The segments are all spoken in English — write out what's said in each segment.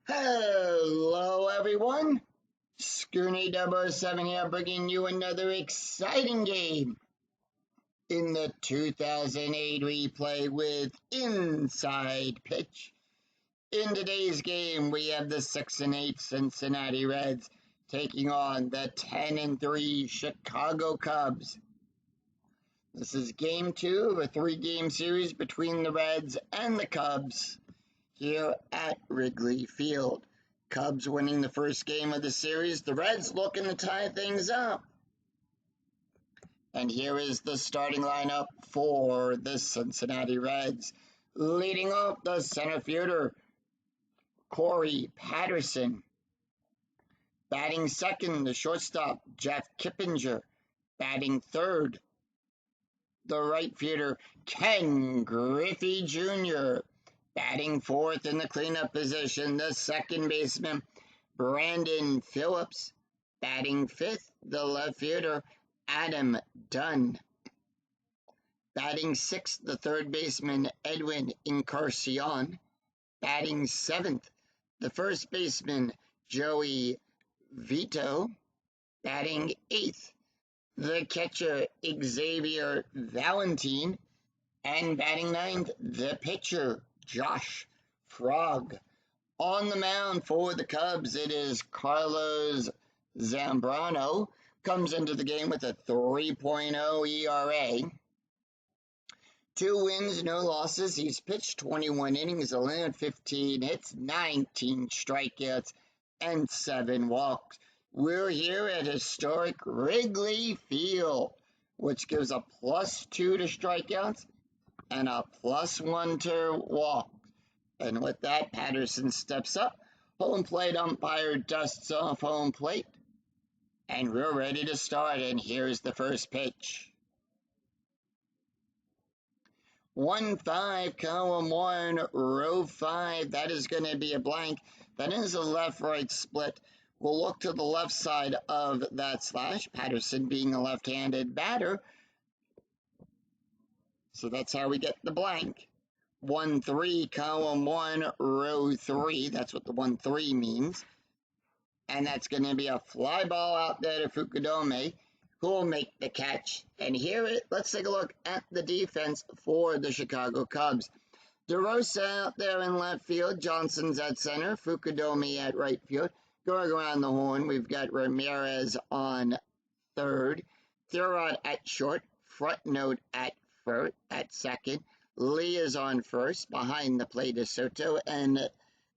Hello, everyone. Scoony 007 here, bringing you another exciting game in the 2008 replay with Inside Pitch. In today's game, we have the 6-8 Cincinnati Reds taking on the 10-3 Chicago Cubs. This is game 2 of a 3-game series between the Reds and the Cubs here at Wrigley Field. Cubs winning the first game of the series. The Reds looking to tie things up. And here is the starting lineup for the Cincinnati Reds. Leading off, the center fielder, Corey Patterson. Batting second, the shortstop, Jeff Kippinger. Batting third, the right fielder, Ken Griffey Jr. Batting fourth in the cleanup position, the second baseman, Brandon Phillips. Batting fifth, the left fielder, Adam Dunn. Batting sixth, the third baseman, Edwin Encarnacion. Batting seventh, the first baseman, Joey Vito. Batting eighth, the catcher, Xavier Valentine. And batting ninth, the pitcher, Josh Frog. On the mound for the Cubs, it is Carlos Zambrano. Comes into the game with a 3.0 ERA. 2 wins, no losses. He's pitched 21 innings, allowed 15 hits, 19 strikeouts, and 7 walks. We're here at historic Wrigley Field, which gives a +2 to strikeouts and a +1 to walk. And with that, Patterson steps up. Home plate umpire dusts off home plate. And we're ready to start. And here's the first pitch. 1-5, column 1, row 5. That is going to be a blank. That is a left-right split. We'll look to the left side of that slash. Patterson being a left-handed batter. So that's how we get the blank. 1-3, column 1, row 3. That's what the 1-3 means. And that's going to be a fly ball out there to Fukudome, who will make the catch. And let's take a look at the defense for the Chicago Cubs. DeRosa out there in left field. Johnson's at center. Fukudome at right field. Going around the horn, we've got Ramirez on third. Thurrott at short. Front note at second. Lee is on first. Behind the plate is Soto, and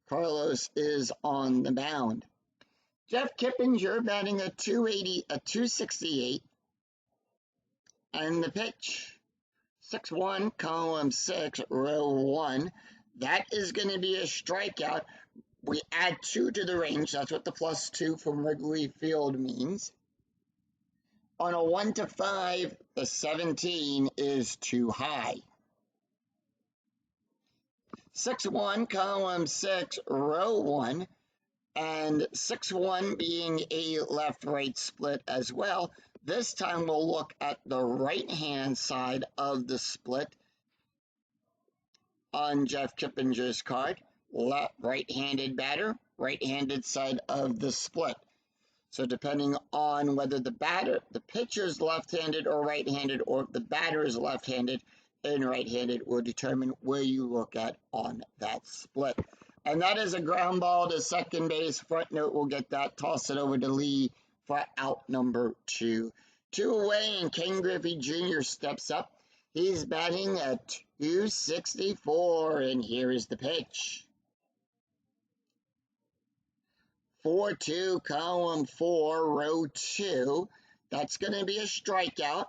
Carlos is on the mound. Jeff Kippinger batting a 268. And the pitch, 6-1, column 6, row 1. That is going to be a strikeout. We add 2 to the range. That's what the +2 from Wrigley Field means. On a 1-5, the 17 is too high. 6-1, column 6, row 1, and 6-1 being a left-right split as well. This time we'll look at the right-hand side of the split on Jeff Kippinger's card. Right-handed batter, right-handed side of the split. So depending on whether the pitcher's left-handed or right-handed, or if the batter is left-handed and right-handed, will determine where you look at on that split. And that is a ground ball to second base. Front note will get that. Toss it over to Lee for out number 2. 2 away, and Ken Griffey Jr. steps up. He's batting at 264, and here is the pitch. 4-2, column 4, row 2. That's going to be a strikeout.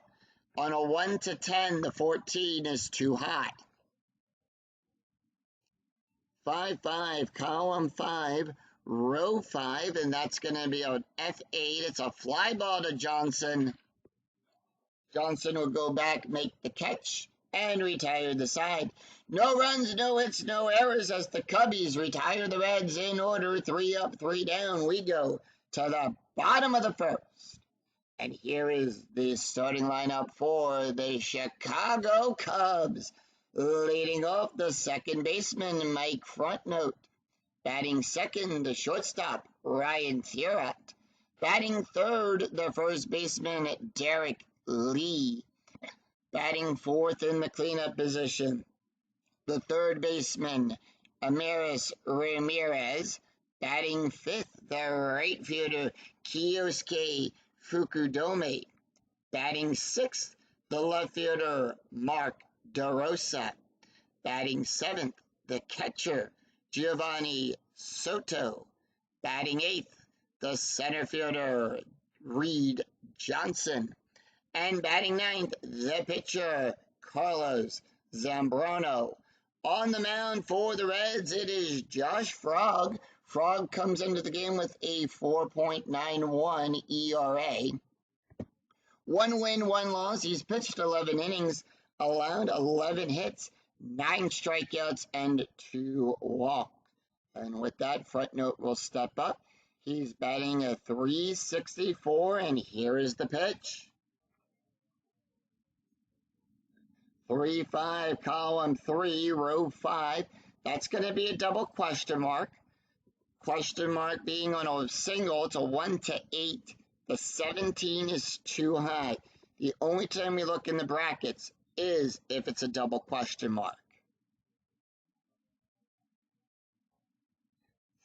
On a 1-10, the 14 is too high. 5-5, column 5, row 5, and that's going to be an F8. It's a fly ball to Johnson. Johnson will go back, make the catch, and retire the side. No runs, no hits, no errors as the Cubbies retire the Reds in order. 3 up, 3 down. We go to the bottom of the first. And here is the starting lineup for the Chicago Cubs. Leading off, the second baseman, Mike Frontnote. Batting second, the shortstop, Ryan Thierat. Batting third, the first baseman, Derek Lee. Batting fourth in the cleanup position, the third baseman, Amaris Ramirez. Batting fifth, the right fielder, Kiyosuke Fukudome. Batting sixth, the left fielder, Mark DeRosa. Batting seventh, the catcher, Giovanni Soto. Batting eighth, the center fielder, Reed Johnson. And batting ninth, the pitcher, Carlos Zambrano. On the mound for the Reds, it is Josh Frog. Frog comes into the game with a 4.91 ERA. 1 win, 1 loss. He's pitched 11 innings, allowed 11 hits, 9 strikeouts, and 2 walks. And with that, front note will step up. He's batting a .364, and here is the pitch. 3-5, column 3, row 5. That's going to be a double question mark. Question mark being on a single, it's a 1-8. The 17 is too high. The only time we look in the brackets is if it's a double question mark.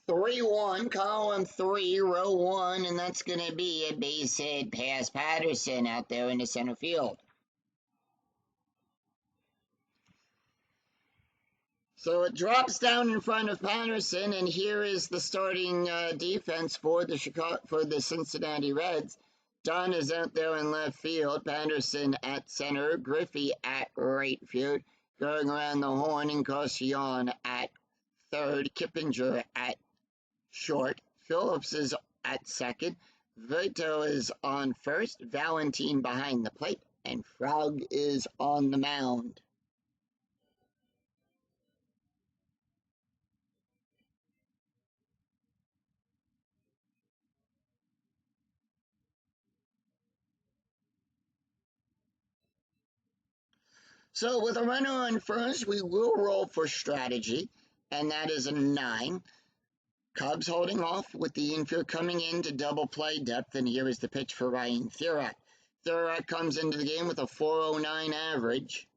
3-1, column 3, row 1, and that's going to be a base hit past Patterson out there in the center field. So it drops down in front of Patterson, and here is the starting defense for the Cincinnati Reds. Dunn is out there in left field, Patterson at center, Griffey at right field, going around the horn, Encarnacion at third, Kippinger at short, Phillips is at second, Vito is on first, Valentine behind the plate, and Frog is on the mound. So with a runner on first, we will roll for strategy, and that is a 9. Cubs holding off with the infield coming in to double play depth, and here is the pitch for Ryan Thierat. Thierat comes into the game with a .409 average.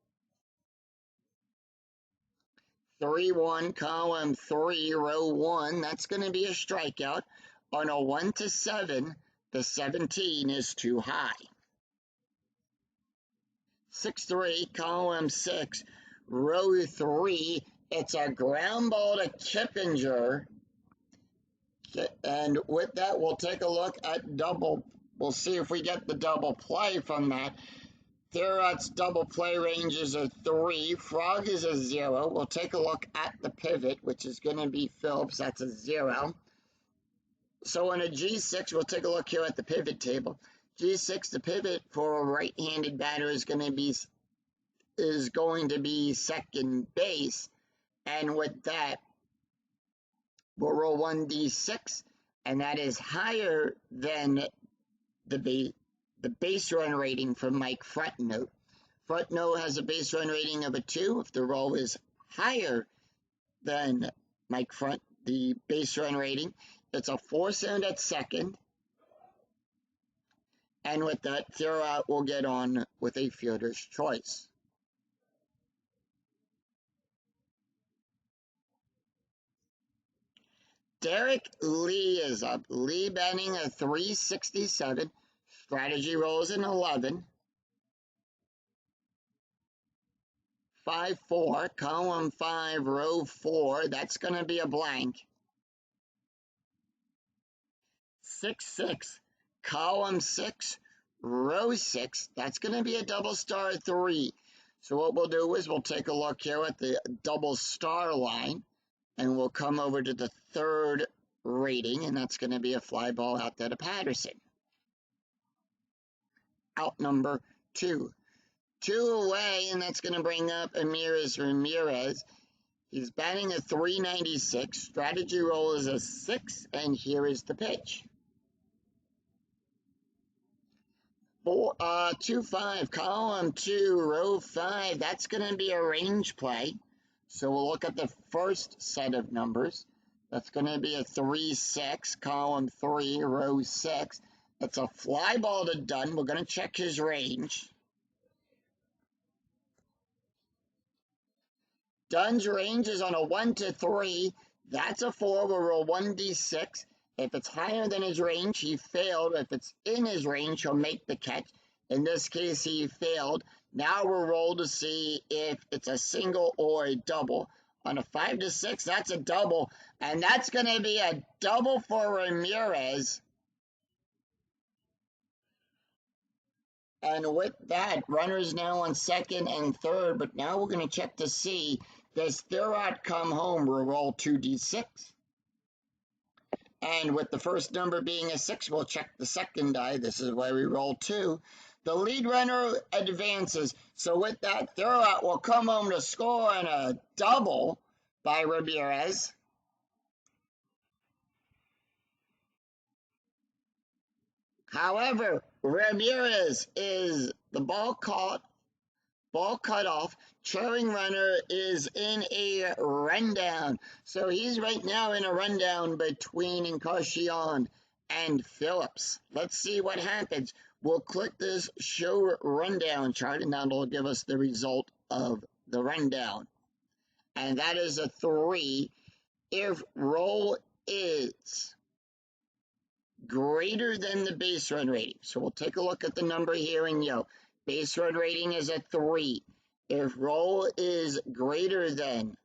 3-1, column 3, row 1. That's going to be a strikeout. On a 1-7, the 17 is too high. 6-3, column 6, row 3. It's a ground ball to Kippinger. And with that, we'll take a look at double. We'll see if we get the double play from that. Thierat's double play range is a 3. Frog is a 0. We'll take a look at the pivot, which is going to be Phillips. That's a 0. So on a G6, we'll take a look here at the pivot table. G6, the pivot for a right-handed batter is going to be second base. And with that, we'll roll 1d6, and that is higher than the base run rating from Mike Frontnote. Frontnote has a base run rating of a 2. If the roll is higher than the base run rating, it's a 4 sound at second. And with that, Thierat will get on with a fielder's choice. Derek Lee is up. Lee batting a .367. Strategy rolls an 11. 5-4, column 5, row 4. That's going to be a blank. 6-6, column 6, row 6. That's going to be a double star 3. So what we'll do is we'll take a look here at the double star line, and we'll come over to the third rating, and that's going to be a fly ball out there to Patterson. Out number 2. 2 away, and that's going to bring up Amaris Ramirez. He's batting a .396. Strategy roll is a 6, and here is the pitch. 2-5, column 2, row 5. That's going to be a range play. So we'll look at the first set of numbers. That's going to be a 3-6, column 3, row 6. It's a fly ball to Dunn. We're going to check his range. Dunn's range is on a 1 to 3. That's a 4. We'll roll 1d6. If it's higher than his range, he failed. If it's in his range, he'll make the catch. In this case, he failed. Now we'll roll to see if it's a single or a double. On a 5 to 6, that's a double. And that's going to be a double for Ramirez. And with that, runners now on second and third. But now we're going to check to see, does Thurrott come home? We'll roll 2d6. And with the first number being a 6, we'll check the second die. This is why we roll 2. The lead runner advances. So with that, Thurrott will come home to score on a double by Ramirez. However, Ramirez is the ball cut off. Trailing runner is in a rundown. So he's right now in a rundown between Encarnacion and Phillips. Let's see what happens. We'll click this show rundown chart, and that'll give us the result of the rundown. And that is a 3. If roll is greater than the base run rating. So we'll take a look at the number here in yellow. Base run rating is a 3. If roll is greater than,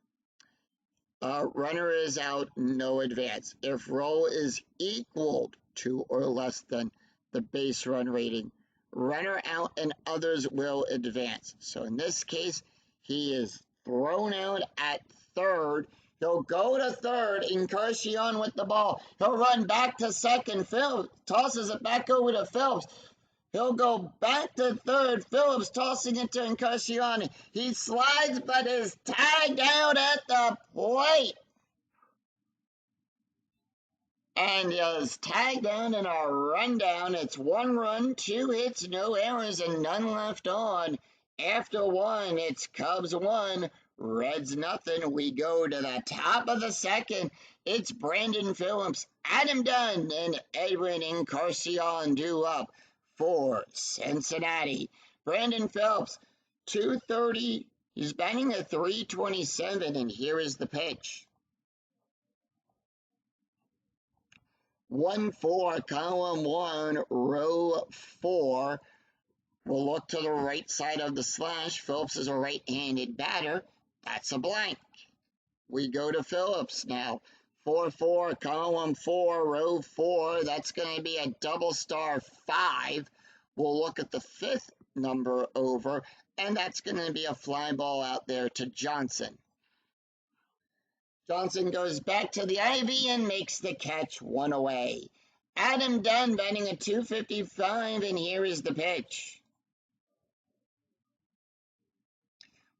runner is out, no advance. If roll is equal to or less than the base run rating, runner out and others will advance. So in this case, he is thrown out at third. He'll go to third, Encarnacion with the ball. He'll run back to second. Phillips tosses it back over to Phillips. He'll go back to third. Phillips tossing it to Encarnacion. He slides, but is tagged out at the plate. And is tagged down in a rundown. It's 1 run, 2 hits, no errors, and none left on. After 1, it's Cubs 1, Reds nothing. We go to the top of the second. It's Brandon Phillips, Adam Dunn, and Edwin Encarnacion due up for Cincinnati. Brandon Phillips, 230. He's batting a 327, and here is the pitch. 1-4, column 1, row 4. We'll look to the right side of the slash. Phillips is a right-handed batter. That's a blank. We go to Phillips now. 4-4, column 4, row 4. That's going to be a double star 5. We'll look at the 5th number over, and that's going to be a fly ball out there to Johnson. Johnson goes back to the ivy and makes the catch, 1 away. Adam Dunn batting a 255, and here is the pitch.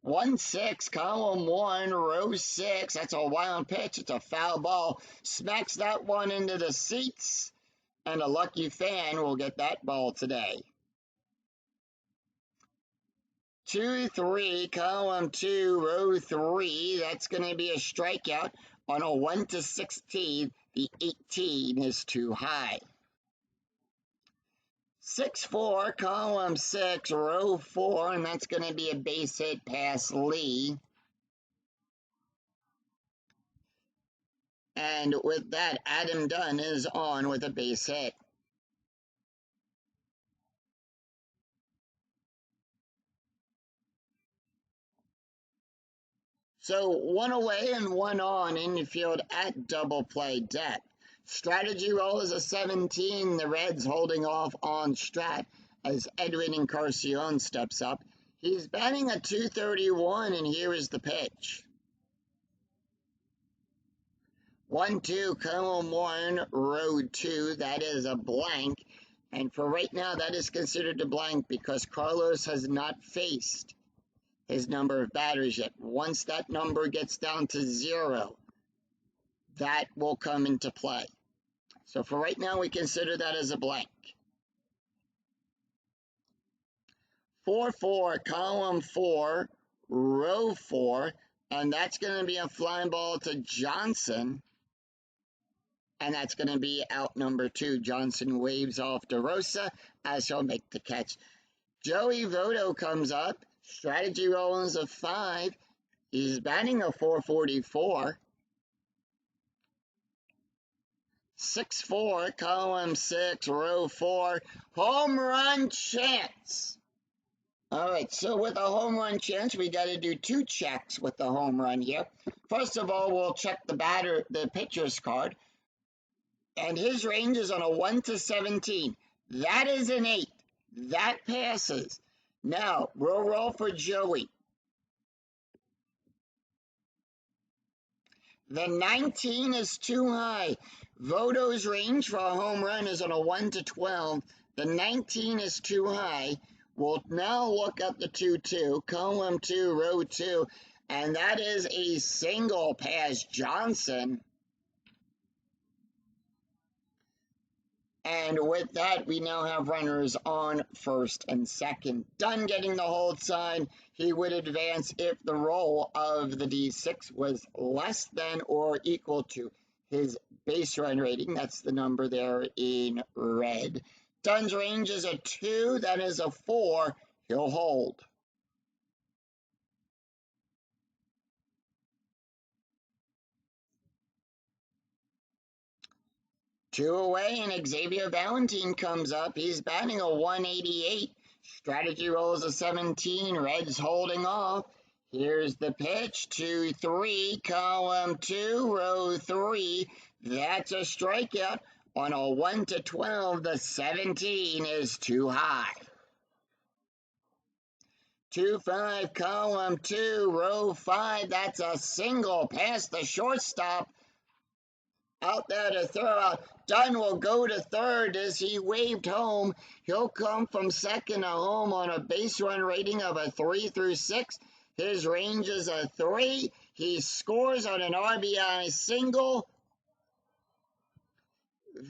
1-6, column 1, row 6. That's a wild pitch. It's a foul ball. Smacks that one into the seats, and a lucky fan will get that ball today. 2-3, column 2, row 3. That's going to be a strikeout on a 1 to 16. The 18 is too high. 6-4, column 6, row 4, and that's going to be a base hit past Lee. And with that, Adam Dunn is on with a base hit. So 1 away and 1 on in the field at double play depth. Strategy roll is a 17. The Reds holding off on Strat as Edwin Encarnacion steps up. He's batting a 231, and here is the pitch. 1-2, column 1, row 2. That is a blank. And for right now, that is considered a blank because Carlos has not faced his number of batters yet. Once that number gets down to 0, that will come into play. So for right now, we consider that as a blank. 4-4, column 4, row 4, and that's going to be a fly ball to Johnson. and that's going to be out number 2. Johnson waves off DeRosa as he'll make the catch. Joey Votto comes up. Strategy roll is a 5. He's batting a 444. 6-4, column 6, row 4. Home run chance. All right, so with a home run chance, we got to do 2 checks with the home run here. First of all, we'll check the pitcher's card. And his range is on a 1 to 17. That is an 8. That passes. Now, we'll roll for Joey. The 19 is too high. Voto's range for a home run is on a 1 to 12. The 19 is too high. We'll now look up the 2-2, column 2, row 2, and that is a single past Johnson. And with that, we now have runners on first and second. Done getting the hold sign. He would advance if the roll of the D6 was less than or equal to his base run rating. That's the number there in red. Dunn's range is a 2. That is a 4. He'll hold. Two away, and Xavier Valentine comes up. He's batting a 188. Strategy rolls a 17. Reds holding off. Here's the pitch. 2-3, column 2, row 3. That's a strikeout. On a 1 to 12, the 17 is too high. 2-5, column 2, row 5. That's a single past the shortstop. Out there to throw out. Dunn will go to third as he waved home. He'll come from second to home on a base run rating of a 3 through 6. His range is a 3. He scores on an RBI single.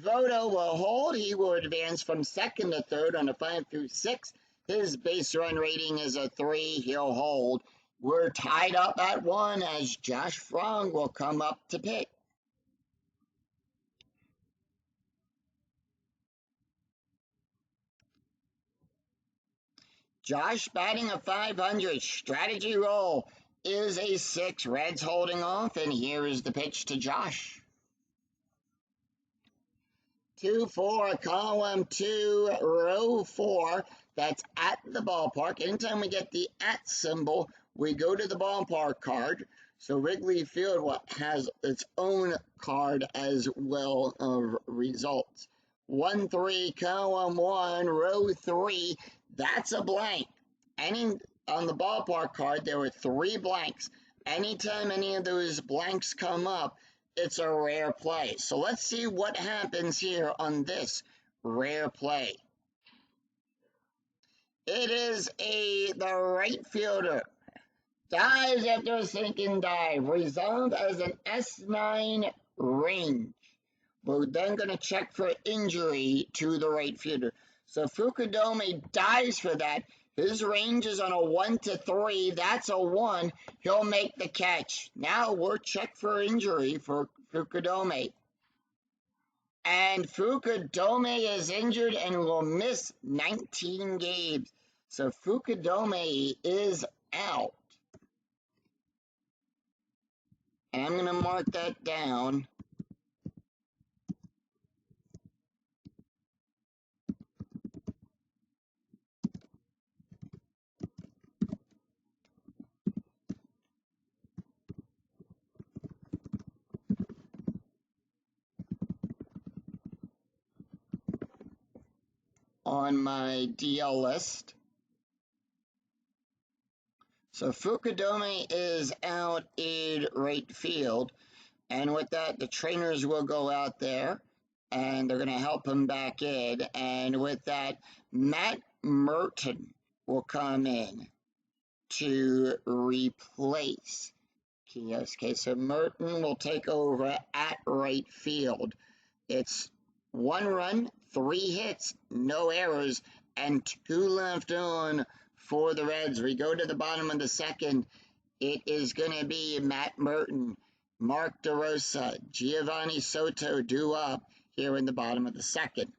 Votto will hold. He will advance from second to third on a 5 through 6. His base run rating is a 3. He'll hold. We're tied up at 1 as Josh Frong will come up to pitch. Josh batting a 500. Strategy roll is a 6. Reds holding off, and here is the pitch to Josh. 2-4, column 2, row 4. That's at the ballpark. Anytime we get the at symbol, we go to the ballpark card. So Wrigley Field has its own card as well of results. 1-3, column 1, row 3. That's a blank. On the ballpark card, there were 3 blanks. Anytime any of those blanks come up, it's a rare play. So let's see what happens here on this rare play. It is the right fielder. Dives after a sinking dive. Resolved as an S9 range. We're then going to check for injury to the right fielder. So Fukudome dives for that. His range is on a 1 to 3. That's a 1. He'll make the catch. Now we're checked for injury for Fukudome. And Fukudome is injured and will miss 19 games. So Fukudome is out. And I'm going to mark that down. On my DL list. So Fukudome is out in right field, and with that, the trainers will go out there, and they're going to help him back in, and with that, Matt Merton will come in to replace Kioske. So Merton will take over at right field. It's 1 run, 3 hits, no errors, and 2 left on for the Reds. We go to the bottom of the second. It is going to be Matt Merton. Mark DeRosa, Giovanni Soto due up here in the bottom of the second.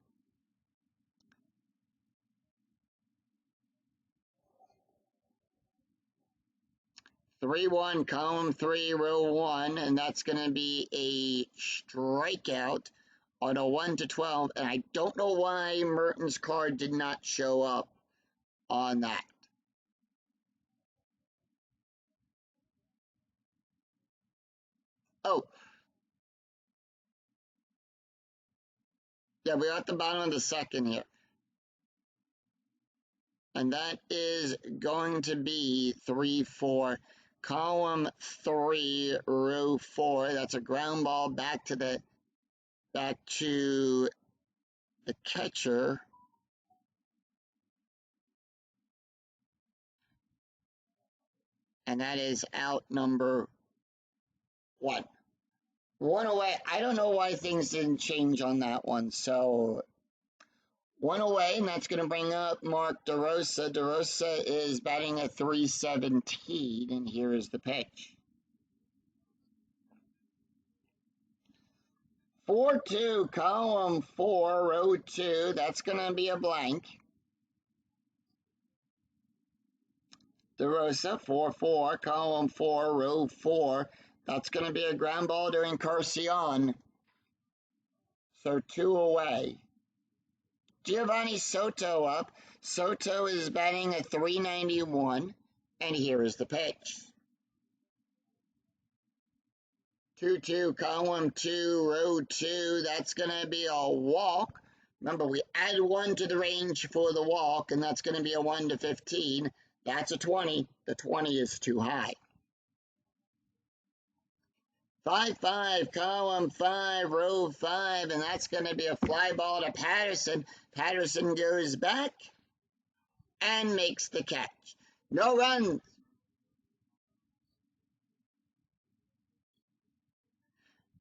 Three one, column 3, row 1, and that's going to be a strikeout on a 1 to 12. And I don't know why Merton's card did not show up on that. Oh, yeah, we're at the bottom of the second here. And that is going to be 3-4, column 3, row 4. That's a ground ball back to the catcher. And that is out number 1. One away. I don't know why things didn't change on that one. So one away, and that's going to bring up Mark DeRosa. DeRosa is batting at 317, and here is the pitch. 4-2, column 4, row 2. That's going to be a blank. DeRosa, 4-4, column 4, row 4. That's going to be a ground ball to Encarnacion. So 2 away. Giovanni Soto up. Soto is batting at 391, and here is the pitch. 2-2, column 2, row 2. That's going to be a walk. Remember, we add 1 to the range for the walk, and that's going to be a 1 to 15. That's a 20. The 20 is too high. 5-5, column 5, row 5, and that's going to be a fly ball to Patterson. Patterson goes back and makes the catch. No runs.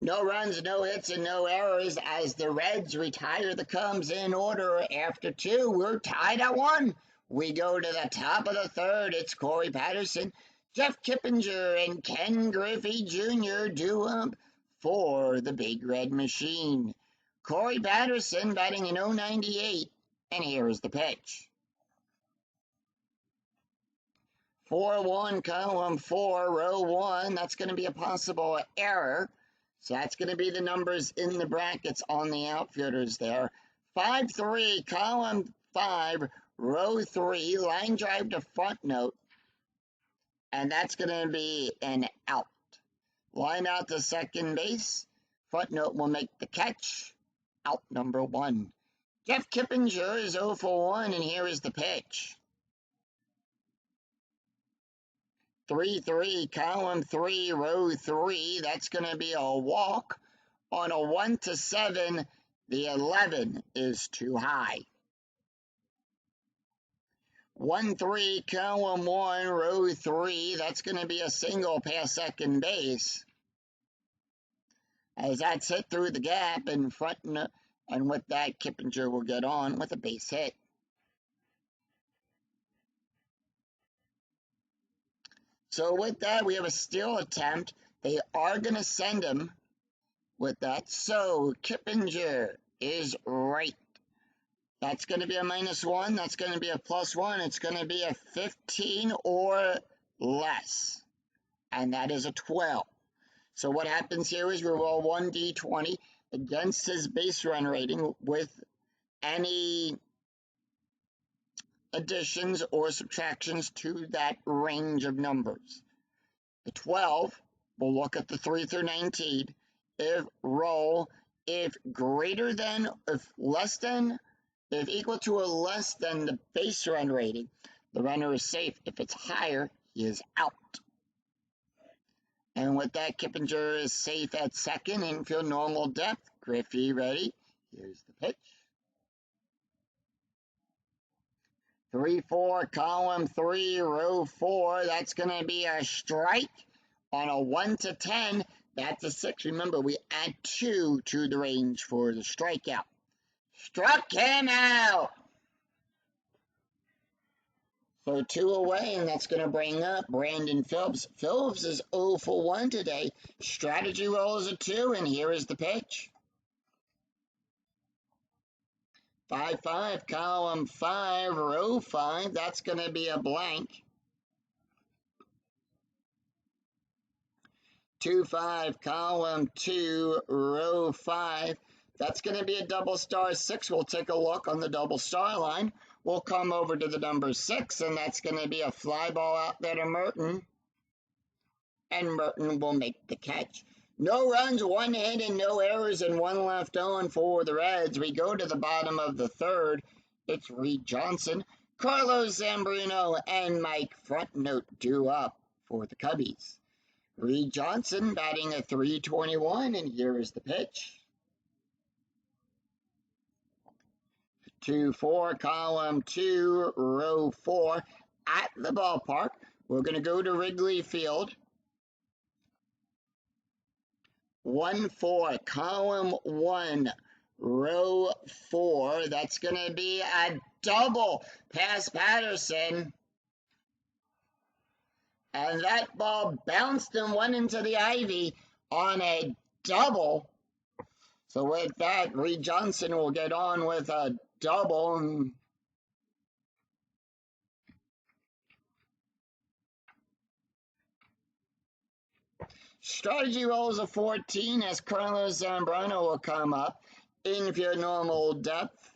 No runs, no hits, and no errors as the Reds retire the Cubs in order after 2. We're tied at 1. We go to the top of the third. It's Corey Patterson, Jeff Kippinger, and Ken Griffey Jr. due up for the Big Red Machine. Corey Patterson batting in 098, and here is the pitch. 4-1, column 4, row 1. That's going to be a possible error. So that's going to be the numbers in the brackets on the outfielders there. 5-3, column 5, row 3, line drive to front note. And that's going to be an out. Line out to second base. Front note will make the catch. Out number 1. Jeff Kippinger is 0 for 1, and here is the pitch. 3-3, column 3, row 3. That's going to be a walk. On a 1 to 7, the 11 is too high. 1-3, column 1, row 3. That's going to be a single past second base. As that's hit through the gap in front, and with that, Kippinger will get on with a base hit. So with that, we have a steal attempt. They are going to send him with that. So Kippinger is right. That's going to be a -1. That's going to be a +1. It's going to be a 15 or less. And that is a 12. So what happens here is we roll 1d20 against his base run rating with any additions or subtractions to that range of numbers. The 12, we'll look at the 3 through 19. If greater than, if less than, if equal to or less than the base run rating, the runner is safe. If it's higher, he is out. And with that, Kippinger is safe at second, infield normal depth. Griffey ready. Here's the pitch. 3-4, column 3, row 4. That's going to be a strike. On a 1 to 10, that's a 6. Remember, we add 2 to the range for the strikeout. Struck him out. So 2 away, and that's going to bring up Brandon Phillips. Phillips is 0 for 1 today. Strategy roll is a 2, and here is the pitch. 5-5, column 5, row 5. That's going to be a blank. 2-5, column 2, row 5. That's going to be a double star 6. We'll take a look on the double star line. We'll come over to the number 6, and that's going to be a fly ball out there to Merton. And Merton will make the catch. No runs, 1 hit, and no errors, and 1 left on for the Reds. We go to the bottom of the 3rd. It's Reed Johnson, Carlos Zambrano, and Mike Frontnote due up for the Cubbies. Reed Johnson batting a .321, and here is the pitch. 2-4, column 2, row 4, at the ballpark. We're going to go to Wrigley Field. 1-4, column 1, row 4. That's going to be a double past Patterson. And that ball bounced and went into the ivy on a double. So with that, Reed Johnson will get on with a double. Strategy rolls a 14 as Carlos Zambrano will come up. Infield normal depth.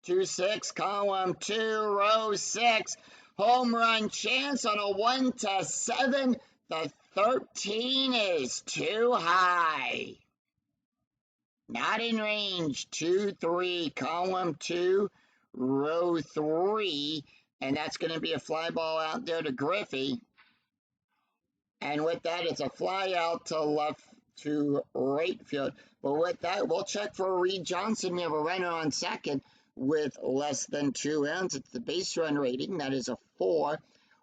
2-6, column 2, row 6. Home run chance on a 1-7. The 13 is too high. Not in range. 2-3, column 2, row 3. And that's going to be a fly ball out there to Griffey. And with that, it's a fly out to left to right field. But with that, we'll check for Reed Johnson. We have a runner on second with less than 2 outs. It's the base run rating. That is a 4.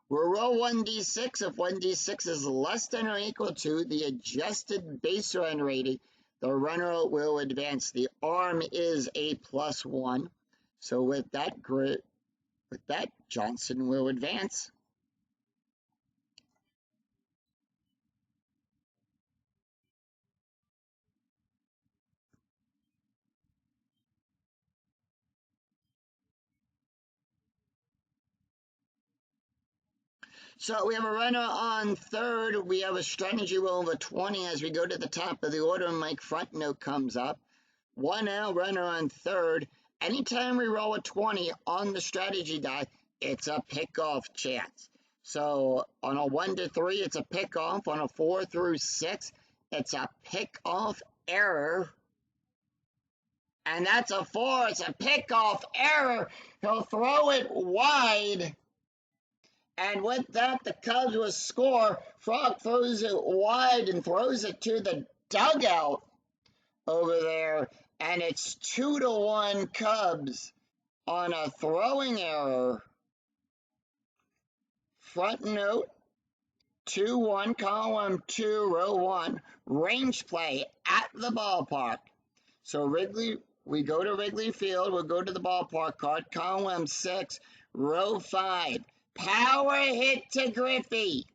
We'll roll 1d6. If 1d6 is less than or equal to the adjusted base run rating, the runner will advance. The arm is a +1. So with that, Johnson will advance. So we have a runner on third. We have a strategy roll of a 20 as we go to the top of the order. Mike Frontnote comes up. 1 out, runner on third. Anytime we roll a 20 on the strategy die, it's a pickoff chance. So on a 1 to 3, it's a pickoff. On a 4 through 6, it's a pickoff error. And that's a 4. It's a pickoff error. He'll throw it wide. And with that, the Cubs will score. Frog throws it wide and throws it to the dugout over there. And it's 2-1 Cubs on a throwing error. Frontnote, 2-1, column 2, row 1. Range play at the ballpark. So we go to Wrigley Field. We'll go to the ballpark card. Column 6, row 5. Power hit to Griffey.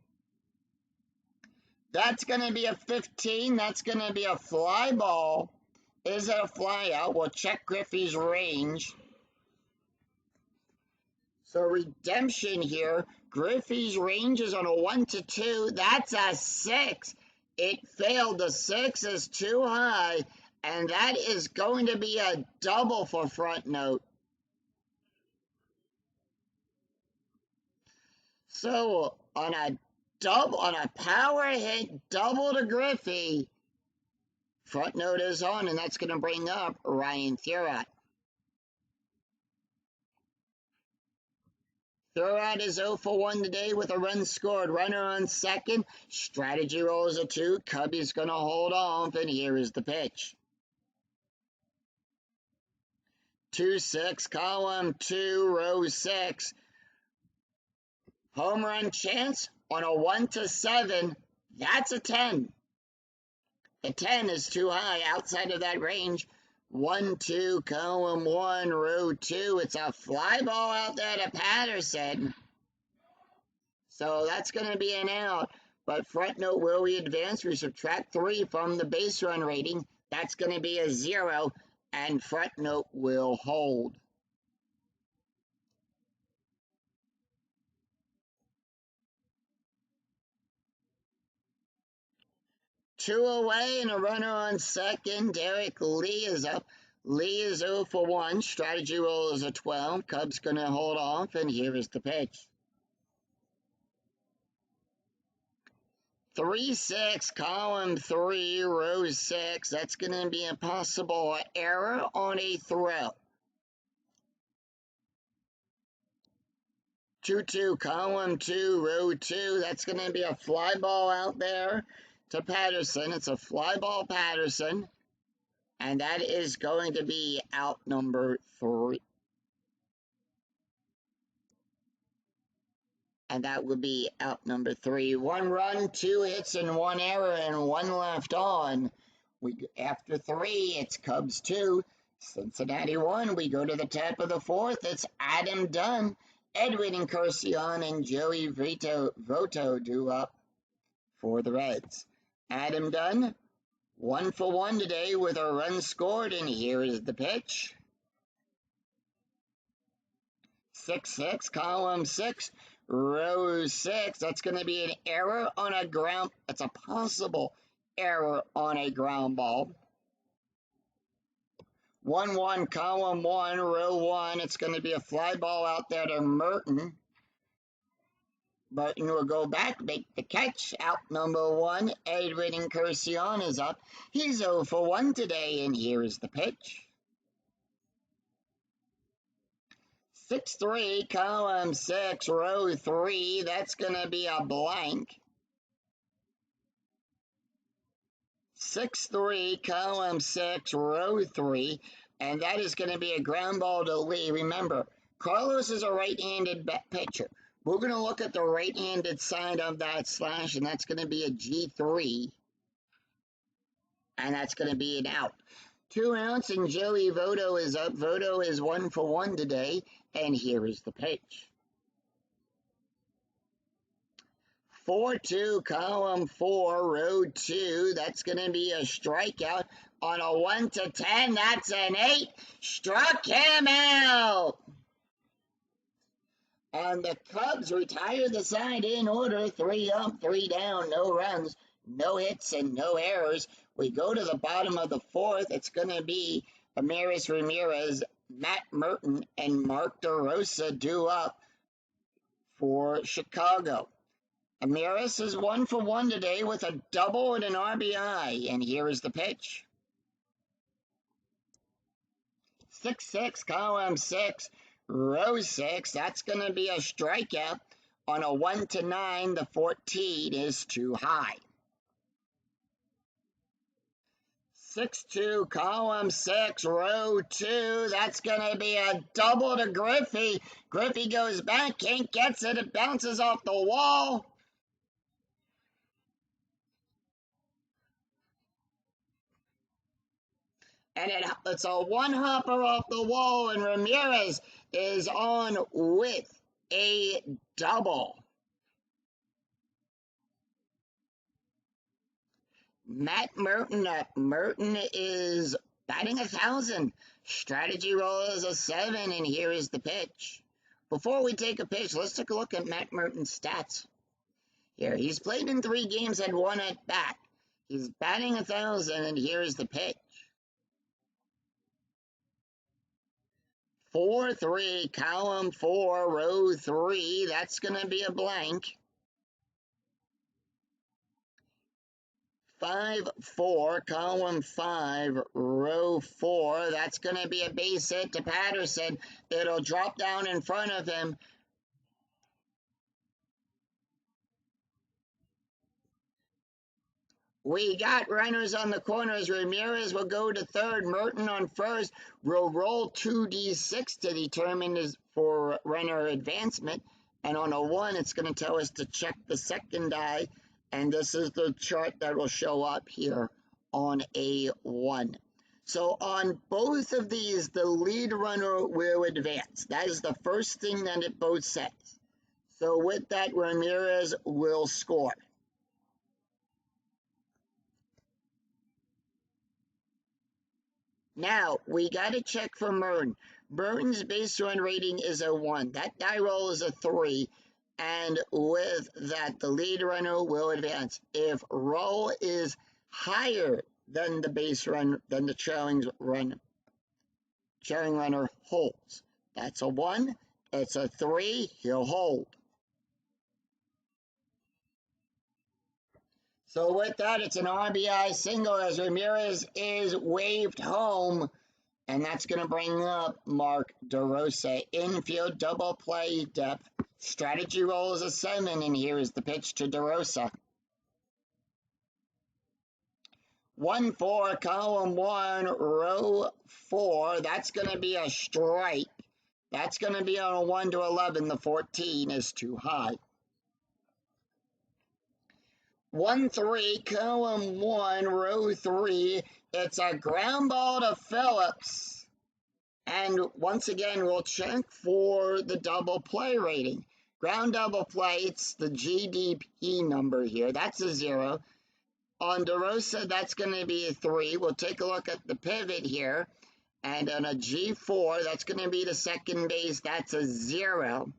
That's going to be a 15. That's going to be a fly ball. Is it a fly out? We'll check Griffey's range. So redemption here. Griffey's range is on a 1 to 2. That's a 6. It failed. The 6 is too high. And that is going to be a double for Frontnote. So on a power hit double to Griffey, Frontnote is on, and that's going to bring up Ryan Thurrott. Thurrott is 0 for 1 today with a run scored. Runner on second. Strategy rolls a 2. Cubby's going to hold off, and here is the pitch. 2-6, column 2, row 6. Home run chance on a 1 to 7. That's a 10. The 10 is too high outside of that range. 1-2, column 1, row 2. It's a fly ball out there to Patterson. So that's going to be an out. But front note, will we advance? We subtract 3 from the base run rating. That's going to be a 0. And front note will hold. Two away and a runner on second. Derek Lee is up. Lee is 0 for 1. Strategy roll is a 12. Cubs going to hold off, and here is the pitch. 3-6, column 3, row 6. That's going to be a possible error on a throw. 2-2, column 2, row 2. That's going to be a fly ball out there to Patterson. It's a fly ball Patterson. And that is going to be out number 3. And that would be out number 3. 1 run, 2 hits, and 1 error, and 1 left on. After 3, it's Cubs 2, Cincinnati 1. We go to the top of the 4th. It's Adam Dunn, Edwin Encarnacion, and Joey Voto due up for the Reds. Adam Dunn, 1 for 1 today with a run scored, and here is the pitch. 6-6, column 6, row 6. That's going to be an error on a ground. It's a possible error on a ground ball. 1-1, column 1, row 1. It's going to be a fly ball out there to Merton. Merton will go back, make the catch. Out number 1, Edwin Encarnacion is up. He's 0 for 1 today, and here is the pitch. 6-3, column 6, row 3. That's going to be a blank. 6-3, column 6, row 3. And that is going to be a ground ball to Lee. Remember, Carlos is a right-handed pitcher. We're going to look at the right-handed side of that slash, and that's going to be a G3. And that's going to be an out. 2 outs, and Joey Voto is up. Voto is 1 for 1 today, and here is the pitch. 4-2, column 4, row 2. That's going to be a strikeout on a 1-10. That's an 8. Struck him out. And the Cubs retire the side in order. 3 up, 3 down, no runs, no hits, and no errors. We go to the bottom of the 4th. It's going to be Amaris Ramirez, Matt Merton, and Mark DeRosa due up for Chicago. Amaris is 1 for 1 today with a double and an RBI. And here is the pitch. 6-6, column 6, row 6. That's going to be a strikeout on a 1-9. The 14 is too high. 6-2, column 6, row 2. That's going to be a double to Griffey. Griffey goes back, Kink gets it. It bounces off the wall. And it's a one-hopper off the wall, and Ramirez is on with a double. Matt Merton up. Merton is batting 1,000. Strategy roll is a 7, and here is the pitch. Before we take a pitch, let's take a look at Matt Merton's stats. Here, he's played in 3 games, had 1 at bat. He's batting 1,000, and here is the pitch. 4-3, column 4, row 3. That's going to be a blank. 5-4, column 5, row 4. That's going to be a base hit to Patterson. It'll drop down in front of him. We got runners on the corners. Ramirez will go to third. Merton on first. We'll roll 2d6 to determine for runner advancement. And on a 1, it's going to tell us to check the second die. And this is the chart that will show up here on a 1. So on both of these, the lead runner will advance. That is the first thing that it both says. So with that, Ramirez will score. Now, we got to check for Mern. Mern's base run rating is a 1. That die roll is a 3. And with that, the lead runner will advance. If roll is higher than the base run, then the trailing runner holds. That's a 1. It's a 3. He'll hold. So with that, it's an RBI single as Ramirez is waved home. And that's going to bring up Mark DeRosa. Infield double play depth. Strategy roll is a 7, and here is the pitch to DeRosa. 1-4, column 1, row 4. That's going to be a strike. That's going to be on a 1 to 11. The 14 is too high. 1-3, column 1, row 3. It's a ground ball to Phillips. And once again, we'll check for the double play rating. Ground double play, it's the GDP number here. That's a 0. On DeRosa, that's going to be a 3. We'll take a look at the pivot here. And on a G4, that's going to be the second base. That's a 0.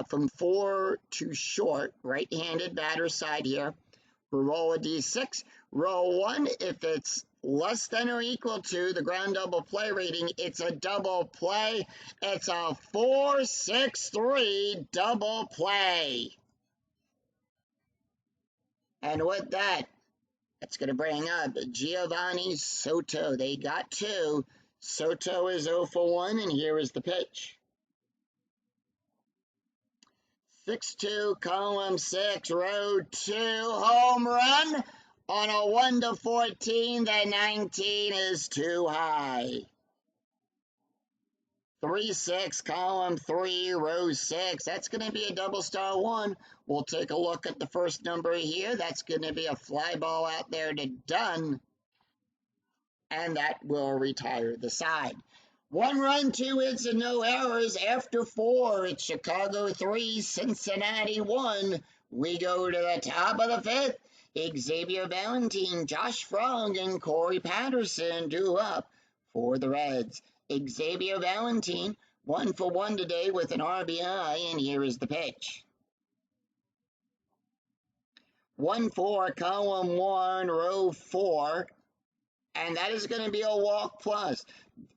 From 4 to short, right-handed batter side here. We'll roll a D6. Roll 1, if it's less than or equal to the ground double play rating, it's a double play. It's a 4-6-3 double play. And with that, that's going to bring up Giovanni Soto. They got 2. Soto is 0 for 1, and here is the pitch. 6-2, column 6, row 2, home run. On a 1 to 14, the 19 is too high. 3-6, column 3, row 6. That's going to be a double star 1. We'll take a look at the first number here. That's going to be a fly ball out there to Dunn. And that will retire the side. 1 run, 2 hits, and no errors. After 4, it's Chicago 3, Cincinnati 1. We go to the top of the 5th. Xavier Valentine, Josh Frog, and Corey Patterson due up for the Reds. Xavier Valentine, 1 for 1 today with an RBI, and here is the pitch. 1-4, column 1, row 4. And that is going to be a walk plus.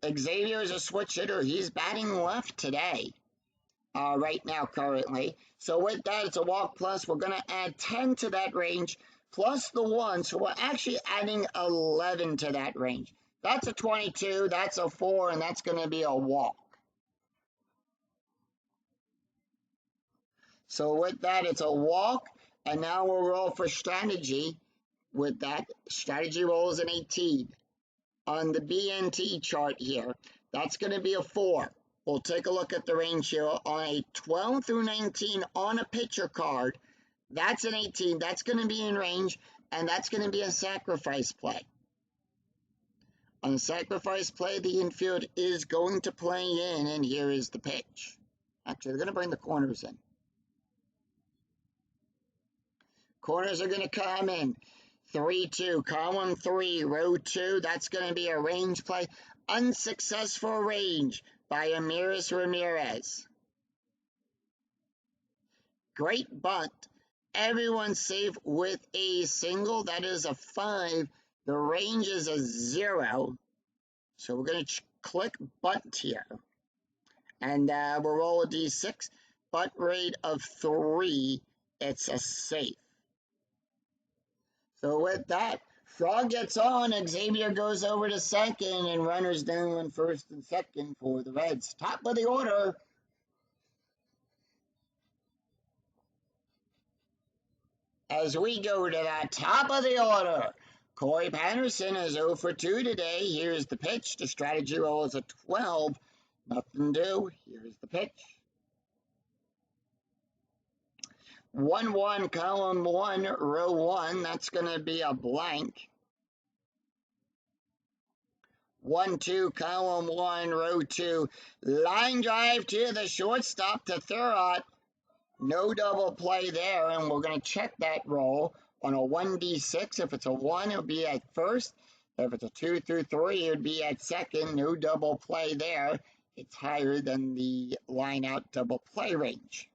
Xavier is a switch hitter. He's batting left today, right now, currently. So with that, it's a walk plus. We're going to add 10 to that range, plus the 1. So we're actually adding 11 to that range. That's a 22, that's a 4, and that's going to be a walk. So with that, it's a walk. And now we'll roll for strategy. With that, strategy roll is an 18. On the BNT chart here, that's going to be a 4. We'll take a look at the range here. On a 12 through 19 on a pitcher card, that's an 18. That's going to be in range, and that's going to be a sacrifice play. On the sacrifice play, the infield is going to play in, and here is the pitch. Actually, they're going to bring the corners in. Corners are going to come in. 3-2, column 3, row 2. That's going to be a range play. Unsuccessful range by Amiris Ramirez. Great bunt. Everyone safe with a single. That is a 5. The range is a 0. So we're going to click bunt here. And we'll roll a D6. Bunt rate of 3. It's a safe. So with that, Frog gets on, Xavier goes over to second, and runners down on first and second for the Reds. Top of the order. As we go to the top of the order, Corey Patterson is 0 for 2 today. Here's the pitch. The strategy roll is a 12. Nothing to do. Here's the pitch. 1-1, column 1, row 1. That's going to be a blank. 1-2, column 1, row 2. Line drive to the shortstop to third. No double play there, and we're going to check that roll on a 1D6. If it's a 1, it'll be at first. If it's a 2 through 3, it would be at second. No double play there. It's higher than the line out double play range.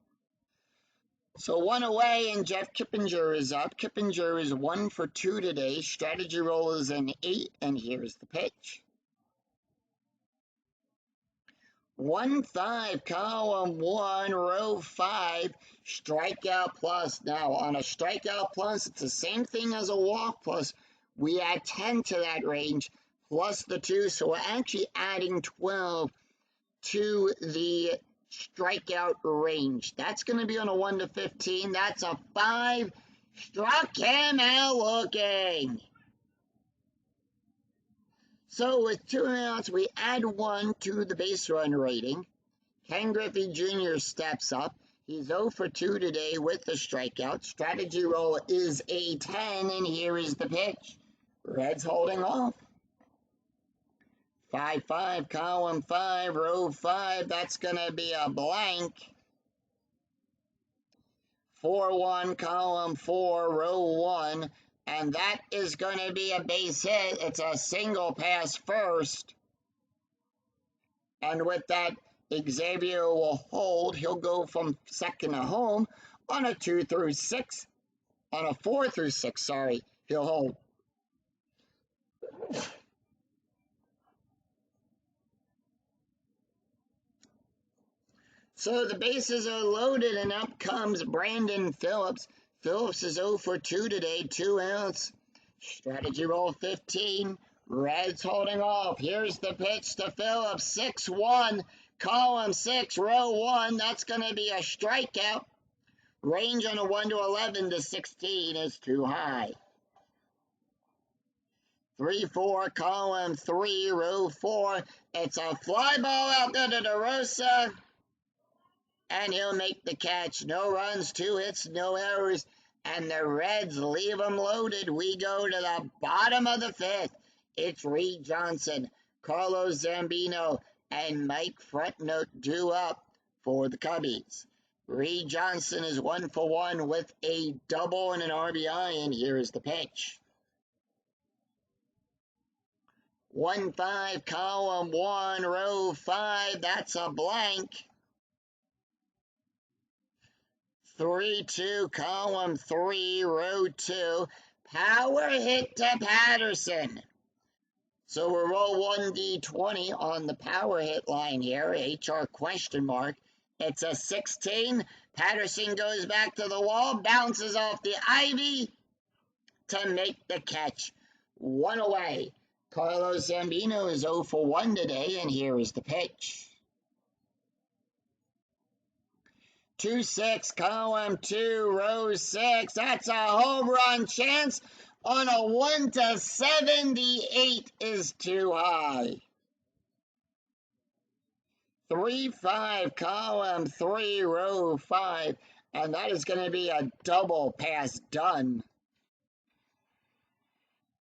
So 1 away, and Jeff Kippinger is up. Kippinger is 1 for 2 today. Strategy roll is an 8, and here's the pitch. 1-5, column 1, row 5, strikeout plus. Now, on a strikeout plus, it's the same thing as a walk plus. We add 10 to that range, plus the 2, so we're actually adding 12 to the strikeout range. That's going to be on a 1 to 15. That's a 5. Struck him out looking. So with 2 outs, we add 1 to the base run rating. Ken Griffey Jr. steps up. He's 0 for 2 today with the strikeout. Strategy roll is a 10, and here is the pitch. Reds holding off. 5-5, column 5, row 5. That's going to be a blank. 4-1, column 4, row 1. And that is going to be a base hit. It's a single pass first. And with that, Xavier will hold. He'll go from second to home on a 2 through 6. On a 4 through 6, sorry. He'll hold. So the bases are loaded, and up comes Brandon Phillips. Phillips is 0 for 2 today, 2 outs. Strategy roll 15. Reds holding off. Here's the pitch to Phillips. 6-1, column 6, row 1. That's going to be a strikeout. Range on a 1 to 11 to 16 is too high. 3-4, column 3, row 4. It's a fly ball out there to DeRosa. And he'll make the catch. No runs, 2 hits, no errors. And the Reds leave them loaded. We go to the bottom of the 5th. It's Reed Johnson, Carlos Zambino, and Mike Frontnote due up for the Cubbies. Reed Johnson is 1 for 1 with a double and an RBI, and here is the pitch. 1-5, column 1, row 5. That's a blank. 3-2, column 3, row 2. Power hit to Patterson. So we'll roll 1D20 on the power hit line here, HR question mark. It's a 16. Patterson goes back to the wall, bounces off the ivy to make the catch. 1 away. Carlos Zambino is 0 for 1 today, and here is the pitch. 2-6, column 2, row 6. That's a home run chance on a 1 to 78 is too high. 3-5, column 3, row 5. And that is going to be a double pass done.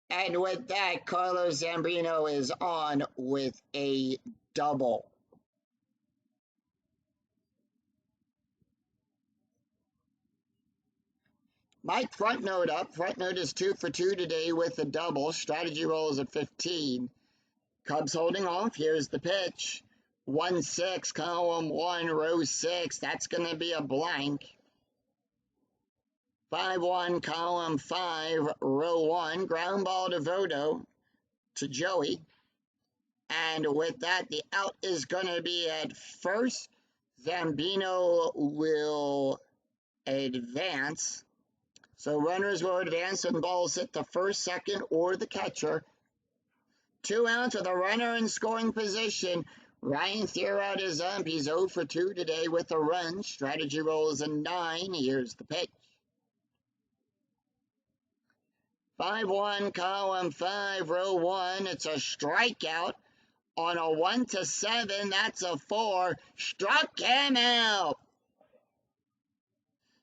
And with that, Carlos Zambino is on with a double. Mike Frontnote up. Frontnote is 2 for 2 today with a double. Strategy roll is a 15. Cubs holding off. Here's the pitch. 1-6, column 1, row 6. That's going to be a blank. 5-1, column 5, row 1. Ground ball to Vodo, to Joey. And with that, the out is going to be at first. Zambino will advance. So runners will advance and balls hit the first, second, or the catcher. 2 outs with a runner in scoring position. Ryan Thierout is up. He's 0 for 2 today with a run. Strategy roll is a 9. Here's the pitch. 5-1, column 5, row 1. It's a strikeout on a 1 to 7. That's a 4. Struck him out.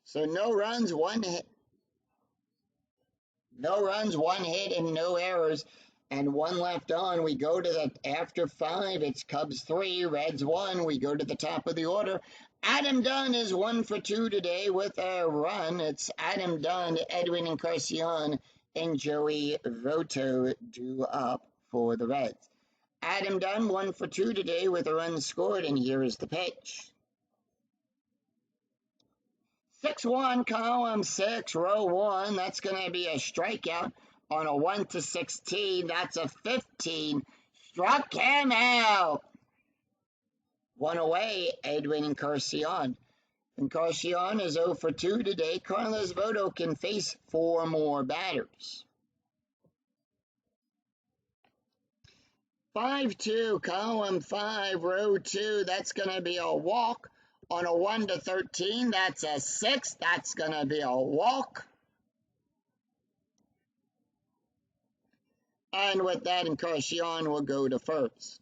So no runs, 1 hit. No runs, 1 hit, and no errors. And one left on. We go to the after 5. It's Cubs 3, Reds 1. We go to the top of the order. Adam Dunn is 1 for 2 today with a run. It's Adam Dunn, Edwin Encarnacion, and Joey Votto due up for the Reds. Adam Dunn 1 for 2 today with a run scored, and here is the pitch. 6-1, column 6, row 1. That's going to be a strikeout on a 1-16. That's a 15. Struck him out. One away, Edwin Encarnacion. Encarnacion is 0 for 2 today. Carlos Votto can face 4 more batters. 5-2, column 5, row 2. That's going to be a walk on a 1-13. That's a 6. That's going to be a walk. And with that, Encarnacion will go to first.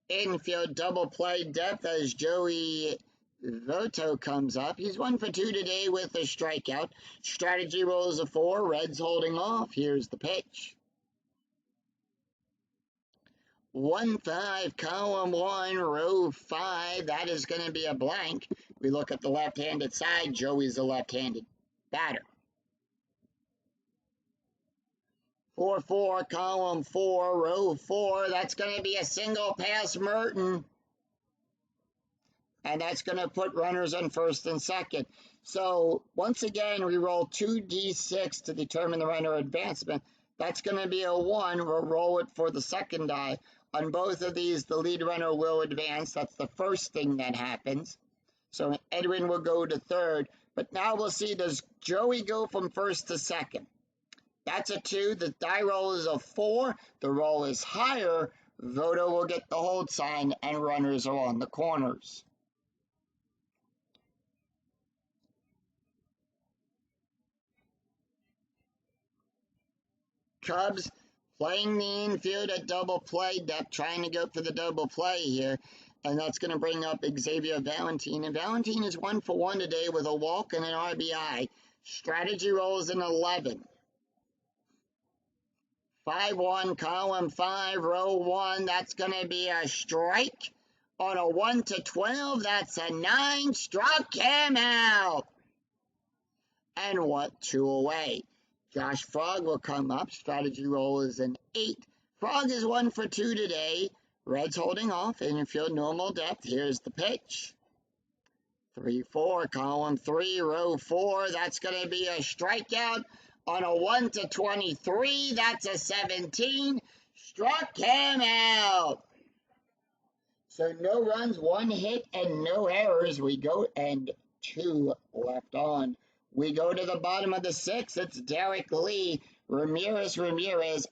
Infield double play depth as Joey Votto comes up. He's 1 for 2 today with a strikeout. Strategy rolls a 4. Reds holding off. Here's the pitch. 1-5, column 1, row 5. That is going to be a blank. We look at the left-handed side. Joey's a left-handed batter. 4-4, column 4, row 4. That's going to be a single past Merton. And that's going to put runners on first and second. So, once again, we roll 2d6 to determine the runner advancement. That's going to be a 1. We'll roll it for the second die. On both of these, the lead runner will advance. That's the first thing that happens. So, Edwin will go to third. But now we'll see, does Joey go from first to second? That's a 2. The die roll is a 4. The roll is higher. Votto will get the hold sign, and runners are on the corners. Cubs playing the infield at double play depth, trying to go for the double play here. And that's going to bring up Xavier Valentin. And Valentin is 1 for 1 today with a walk and an RBI. Strategy rolls an 11. 5-1, column 5, row 1. That's going to be a strike on a 1-12. That's a 9. Struck him out. And 2 away. Josh Frog will come up. Strategy roll is an 8. Frog is 1 for 2 today. Reds holding off. Infield normal depth. Here's the pitch. 3-4, column 3, row 4. That's going to be a strikeout on a 1-23. That's a 17. Struck him out. So no runs, 1 hit, and no errors. We go, and 2 left on. We go to the bottom of the 6th. It's Derek Lee, Ramirez,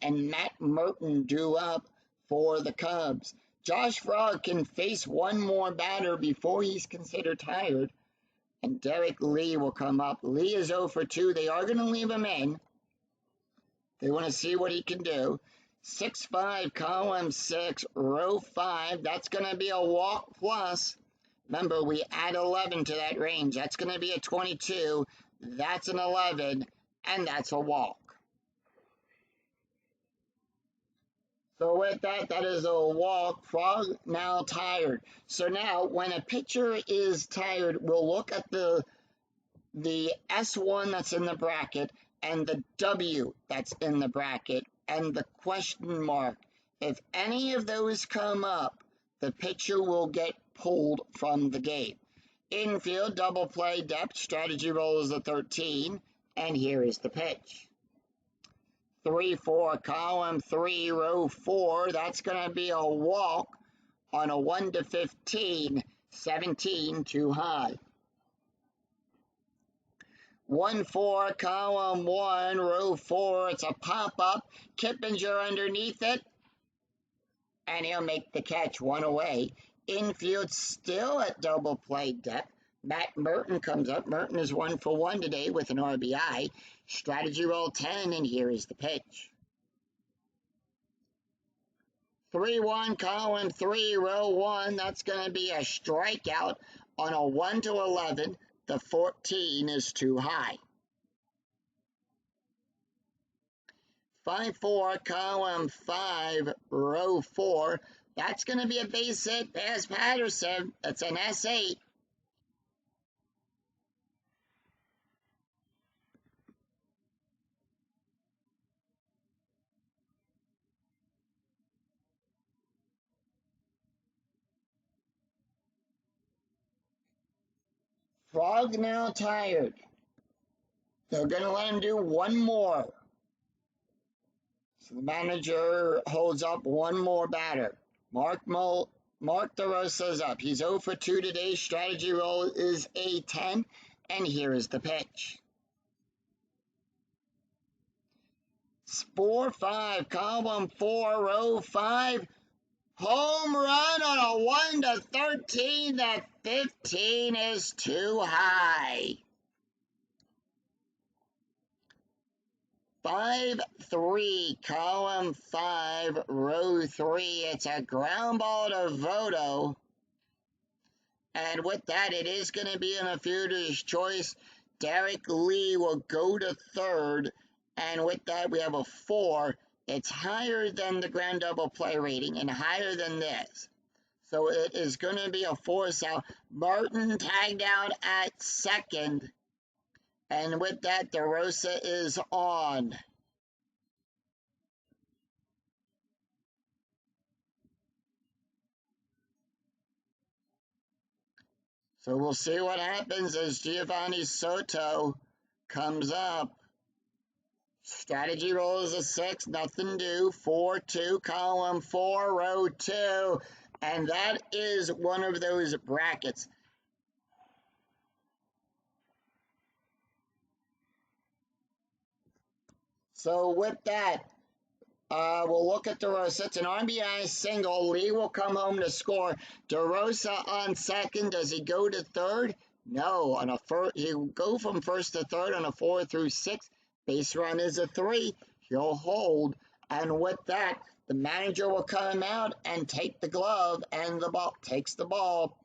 and Matt Merton due up for the Cubs. Josh Frog can face 1 more batter before he's considered tired, and Derek Lee will come up. Lee is 0 for 2. They are going to leave him in. They want to see what he can do. 6-5, column 6, row 5. That's going to be a walk plus. Remember, we add 11 to that range. That's going to be a 22. That's an 11, and that's a walk. So with that, that is a walk. Frog now tired. So now, when a pitcher is tired, we'll look at the S1 that's in the bracket and the W that's in the bracket and the question mark. If any of those come up, the pitcher will get pulled from the game. Infield, double play depth, strategy roll is a 13, and here is the pitch. 3-4, column 3, row 4. That's going to be a walk on a 1-15, 17 too high. 1-4, column 1, row 4. It's a pop-up. Kippinger underneath it, and he'll make the catch. 1 away. Infield still at double play depth. Matt Merton comes up. Merton is 1 for 1 today with an RBI. Strategy roll 10, and here is the pitch. 3-1, column 3, row 1. That's going to be a strikeout on a 1-11. The 14 is too high. 5-4, column 5, row 4. That's going to be a base hit past Patterson. It's an S8. Frog now tired. They're going to let him do one more. So the manager holds up one more batter. Mark DeRosa's up. He's 0 for 2 today. Strategy roll is a 10. And here is the pitch. 4-5, column 4, row 5. Home run on a 1 to 13. That 15 is too high. 5-3, column 5, row 3. It's a ground ball to Voto. And with that, it is going to be in a fielder's choice. Derek Lee will go to third. And with that, we have a 4. It's higher than the ground double play rating and higher than this. So it is going to be a 4 out. Martin tagged out at second. And with that, DeRosa is on. So we'll see what happens as Giovanni Soto comes up. Strategy roll is a 6, nothing due. 4-2, column 4, row 2. And that is one of those brackets. So with that, we'll look at DeRosa. It's an RBI single. Lee will come home to score. DeRosa on second. Does he go to third? No. On a he'll go from first to third on a 4 through 6. Base run is a 3. He'll hold. And with that, the manager will come out and take the glove, and the ball takes the ball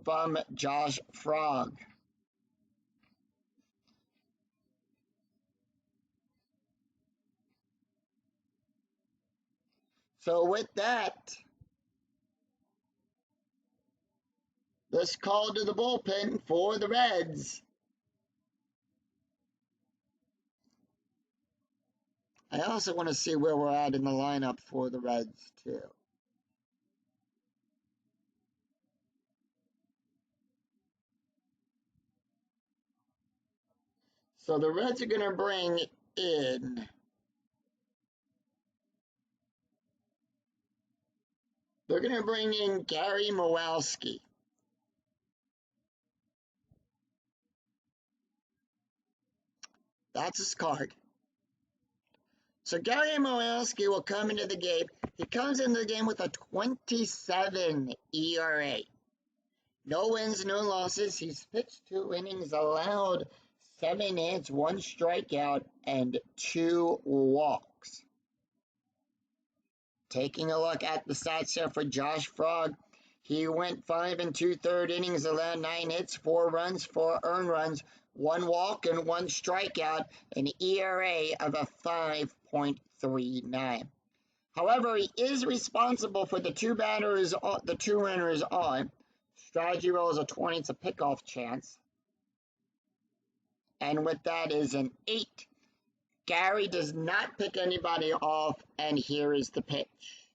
from Josh Frog. So with that, this call to the bullpen for the Reds. I also want to see where we're at in the lineup for the Reds, too. So the Reds are going to bring in Gary Mowalski. That's his card. So Gary Mowalski will come into the game. He comes into the game with a 27 ERA. No wins, no losses. He's pitched 2 innings, allowed 7 hits, 1 strikeout, and 2 walks. Taking a look at the stats here for Josh Frog, he went 5 2/3 innings, allowed 9 hits, 4 runs, 4 earned runs, 1 walk, and 1 strikeout, an ERA of a 5.39. However, he is responsible for the 2 runners on. Strategy roll is a 20, it's a pickoff chance. And with that is an 8. Gary does not pick anybody off, and here is the pitch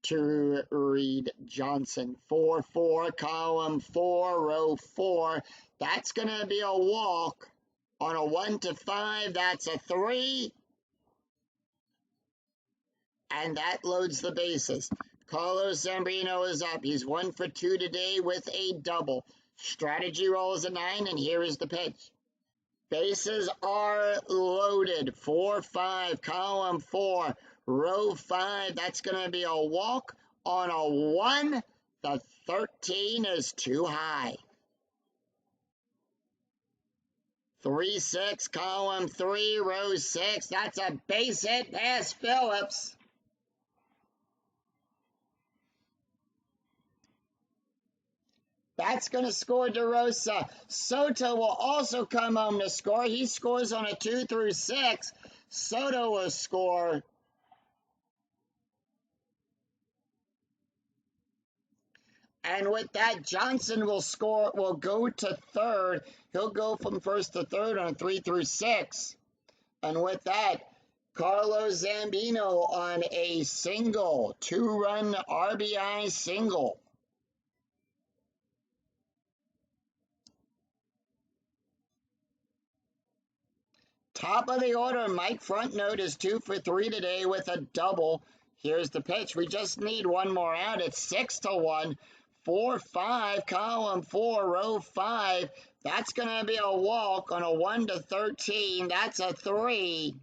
to Reed Johnson. 4-4, column 4, row 4. That's going to be a walk on a 1 to 5. That's a 3. And that loads the bases. Carlos Zambrino is up. He's 1 for 2 today with a double. Strategy roll is a 9, and here is the pitch. Bases are loaded. 4-5, column 4, row 5. That's going to be a walk on a 1. The 13 is too high. 3-6, column 3, row 6. That's a base hit past Phillips. That's going to score DeRosa. Soto will also come home to score. He scores on a 2 through 6. Soto will score. And with that, Johnson will go to third. He'll go from first to third on 3 through 6. And with that, Carlos Zambino on a single, 2-run RBI single. Top of the order, Mike Frontnote is 2 for 3 today with a double. Here's the pitch. We just need one more out. It's 6-1. 4-5, column 4, row 5. That's going to be a walk on a 1-13. That's a 3.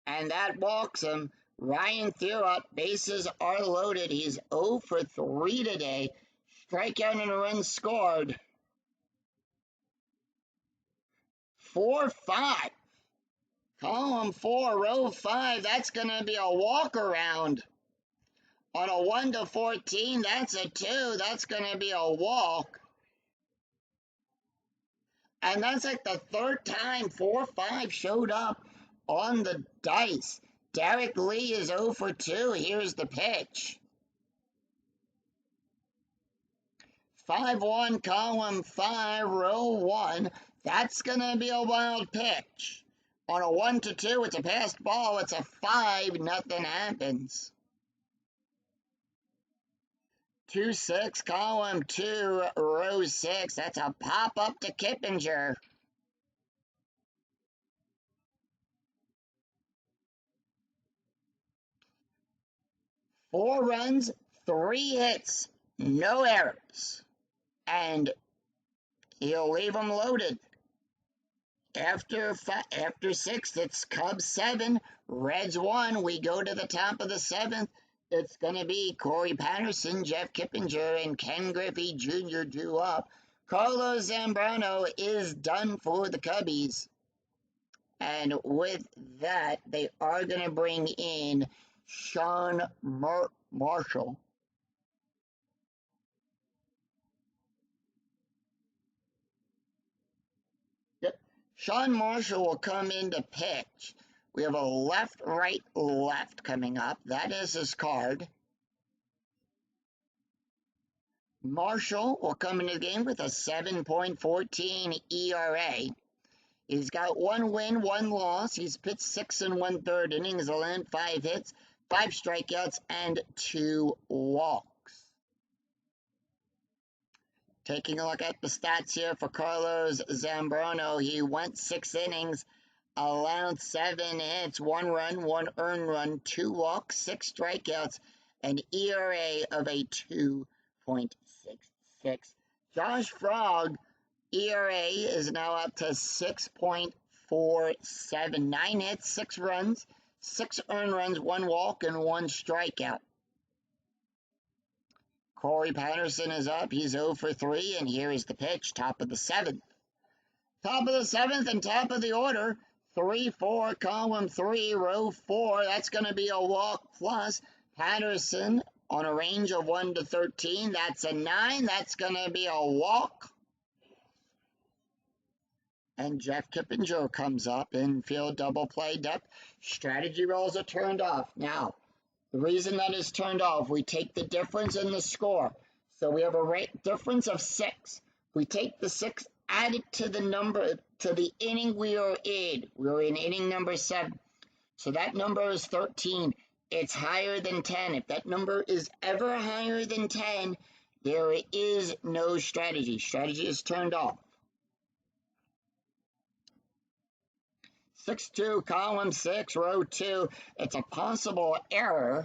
And that walks him. Ryan Thurot, bases are loaded. He's 0 for 3 today. Strikeout and a run scored. 4-5. Column 4, row 5. That's going to be a walk around. On a 1-14, that's a 2. That's going to be a walk. And that's like the third time 4-5 showed up on the dice. Derek Lee is 0 for 2. Here's the pitch. 5-1, column 5, row 1. That's going to be a wild pitch. On a 1-2, it's a passed ball. It's a 5. Nothing happens. 2-6, column 2, row 6. That's a pop up to Kippinger. Four runs, 3 hits, no errors. And he'll leave them loaded. After 6, it's Cubs 7, Reds 1. We go to the top of the 7th. It's going to be Corey Patterson, Jeff Kippinger, and Ken Griffey Jr. due up. Carlos Zambrano is done for the Cubbies. And with that, they are going to bring in Sean Marshall. Yep. Sean Marshall will come in to pitch. We have a left, right, left coming up. That is his card. Marshall will come into the game with a 7.14 ERA. He's got 1 win, 1 loss. He's pitched 6 1/3 innings, allowed 5 hits, 5 strikeouts, and 2 walks. Taking a look at the stats here for Carlos Zambrano, he went 6 innings, allowed 7 hits, 1 run, 1 earned run, 2 walks, 6 strikeouts, an ERA of a 2.66. Josh Frog, ERA is now up to 6.47. 9 hits, 6 runs, 6 earned runs, 1 walk, and 1 strikeout. Corey Patterson is up. He's 0 for 3, and here is the pitch, top of the 7th. Top of the 7th and top of the order, 3-4, column 3, row 4. That's going to be a walk plus. Patterson on a range of 1-13. That's a 9. That's going to be a walk. And Jeff Kippinger comes up. Infield double play depth. Strategy rolls are turned off. Now, the reason that is turned off, we take the difference in the score. So we have a rate difference of 6. We take the 6, add it to the number, to the inning we are in. We're in inning number 7. So that number is 13. It's higher than 10. If that number is ever higher than 10, there is no strategy. Strategy is turned off. 6-2, column 6, row 2. It's a possible error.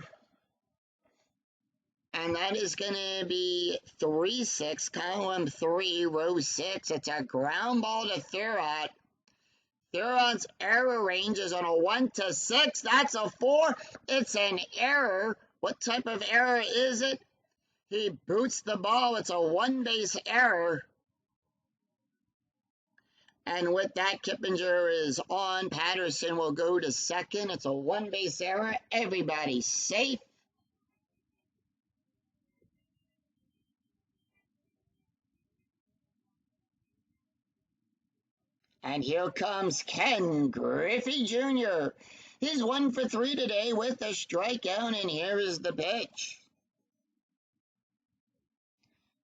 And that is going to be 3-6, column 3, row 6. It's a ground ball to Thurot. Thurot's error range is on a 1-6. That's a 4. It's an error. What type of error is it? He boots the ball. It's a 1-base error. And with that, Kippinger is on. Patterson will go to second. It's a 1-base error. Everybody's safe. And here comes Ken Griffey Jr. He's 1 for 3 today with a strikeout, and here is the pitch.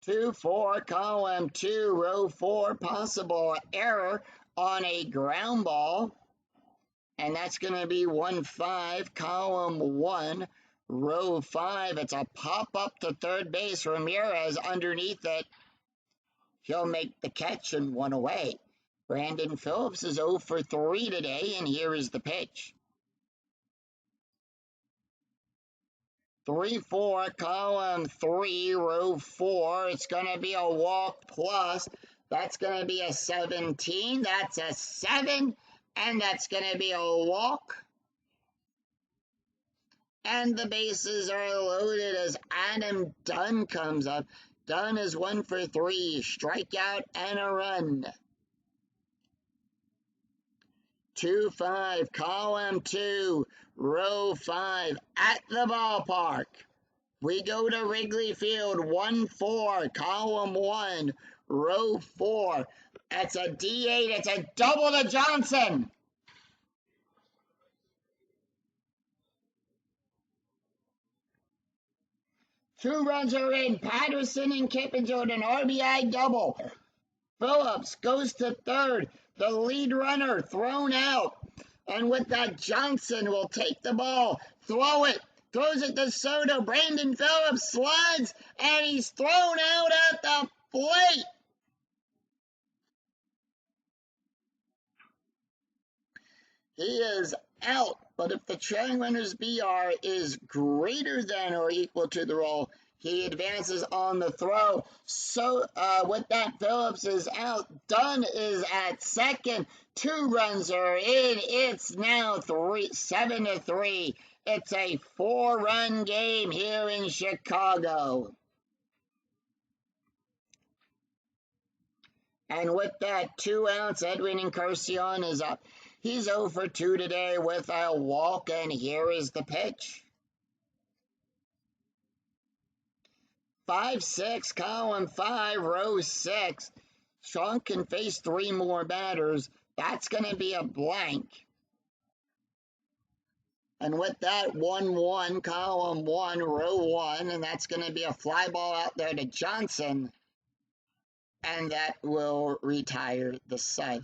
2-4, column 2, row 4, possible error on a ground ball. And that's going to be 1-5, column 1, row 5. It's a pop up to third base. Ramirez underneath it. He'll make the catch and 1 away. Brandon Phillips is 0 for 3 today, and here is the pitch. 3-4, column 3, row 4. It's going to be a walk plus. That's going to be a 17. That's a 7. And that's going to be a walk. And the bases are loaded as Adam Dunn comes up. Dunn is 1 for 3. Strikeout and a run. 2-5, column 2, row 5, at the ballpark. We go to Wrigley Field, 1-4, column 1, row 4. That's a D8, it's a double to Johnson. Two runs are in. Patterson and Kippinger with an RBI double. Phillips goes to third. The lead runner thrown out. And with that, Johnson will take the ball, throw it, throws it to Soto. Brandon Phillips slides, and he's thrown out at the plate. He is out, but if the trailing runner's BR is greater than or equal to the roll, he advances on the throw. So with that, Phillips is out. Dunn is at second. 2 runs are in. It's now 7-3. It's a 4-run game here in Chicago. And with that, 2 outs, Edwin Encarnacion is up. He's 0 for 2 today with a walk, and here is the pitch. 5-6, column 5, row 6. Sean can face 3 more batters. That's going to be a blank. And with that, 1-1, column 1, row 1, and that's going to be a fly ball out there to Johnson. And that will retire the side.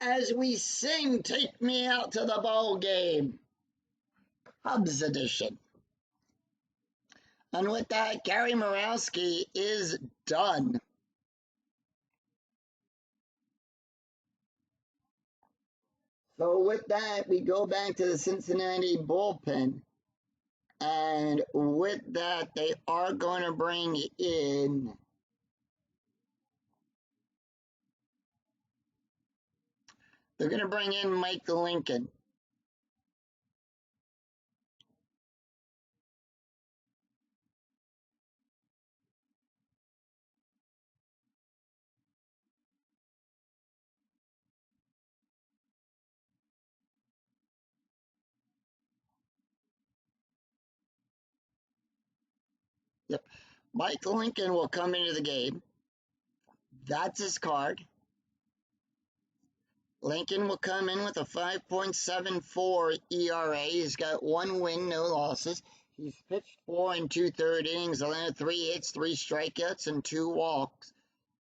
As we sing, Take Me Out to the Ball Game. Hubs edition. And with that, Gary Morowski is done. So with that, we go back to the Cincinnati bullpen. And with that, they are going to bring in Mike Lincoln. Yep. Mike Lincoln will come into the game. That's his card. Lincoln will come in with a 5.74 ERA. He's got 1 win, no losses. He's pitched 4 2/3 innings, allowed 3 hits, 3 strikeouts, and 2 walks.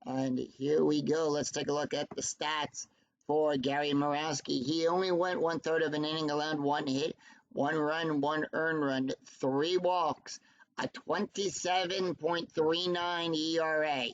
And here we go. Let's take a look at the stats for Gary Morowski. He only went 1/3 of an inning, allowed 1 hit, 1 run, 1 earned run, 3 walks, a 27.39 ERA.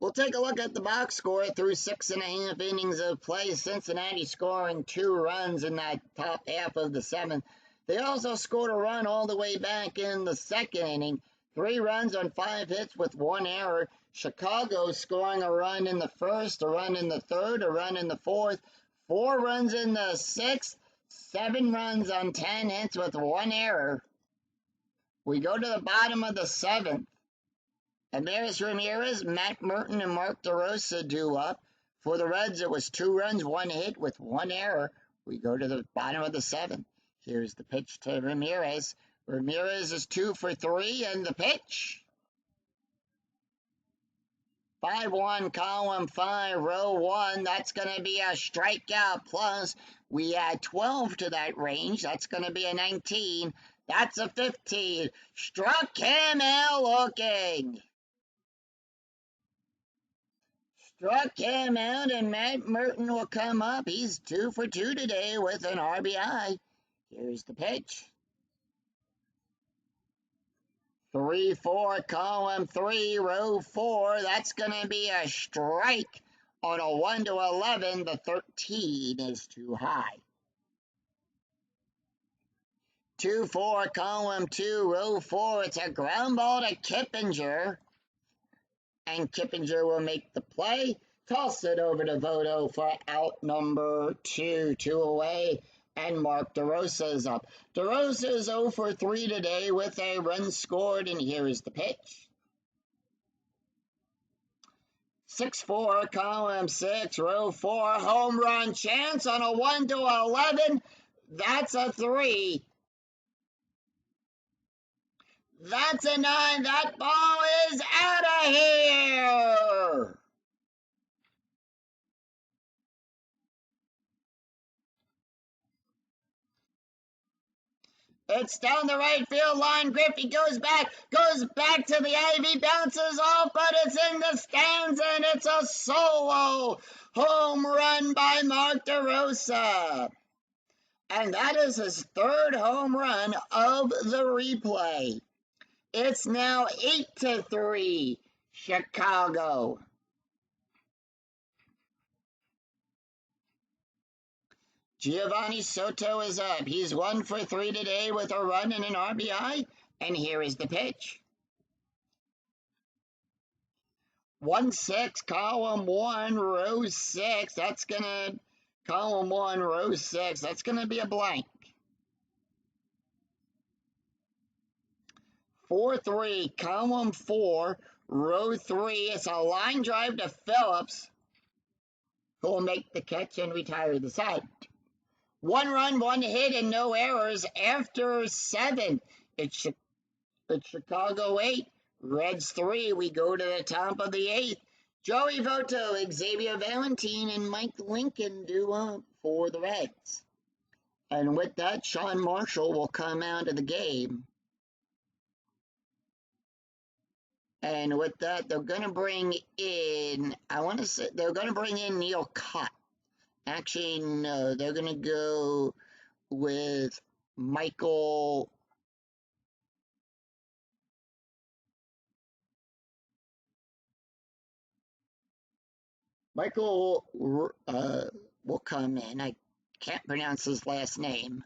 We'll take a look at the box score through 6.5 innings of play. Cincinnati scoring 2 runs in that top half of the 7th. They also scored a run all the way back in the 2nd inning. 3 runs on 5 hits with 1 error. Chicago scoring a run in the 1st, a run in the 3rd, a run in the 4th, 4 runs in the 6th, 7 runs on 10 hits with 1 error. We go to the bottom of the 7th. Amaris Ramirez, Matt Merton, and Mark DeRosa due up. For the Reds, it was 2 runs, 1 hit with 1 error. We go to the bottom of the 7th. Here's the pitch to Ramirez. Ramirez is 2 for 3, and the pitch. 5-1, column 5, row 1. That's going to be a strikeout plus. We add 12 to that range. That's going to be a 19. That's a 15. Struck him out looking. Struck him out, and Matt Merton will come up. He's 2 for 2 today with an RBI. Here's the pitch. 3-4, column 3, row 4. That's going to be a strike on a 1 to 11. The 13 is too high. 2-4, column 2, row 4. It's a ground ball to Kippinger. And Kippinger will make the play. Toss it over to Voto for out number 2. 2 away. And Mark DeRosa is up. DeRosa is 0 for 3 today with a run scored, and here is the pitch. 6-4, column 6, row 4, home run chance on a 1 to 11. That's a 3. That's a 9. That ball is out of here. It's down the right field line. Griffey goes back to the ivy, bounces off, but it's in the stands, and it's a solo home run by Mark DeRosa. And that is his 3rd home run of the replay. It's now 8-3, Chicago. Giovanni Soto is up. He's 1 for 3 today with a run and an RBI. And here is the pitch. 1-6, column 1, row 6. That's going to, column 1, row 6. That's going to be a blank. 4-3, column 4, row 3. It's a line drive to Phillips, who will make the catch and retire the side. 1 run, 1 hit, and no errors after 7. It's Chicago 8, Reds 3. We go to the top of the 8th. Joey Votto, Xavier Valentine, and Mike Lincoln do up for the Reds. And with that, Sean Marshall will come out of the game. And with that, they're going to bring in, they're going to bring in Neil Cott. Actually, no, they're going to go with Michael will come in. I can't pronounce his last name.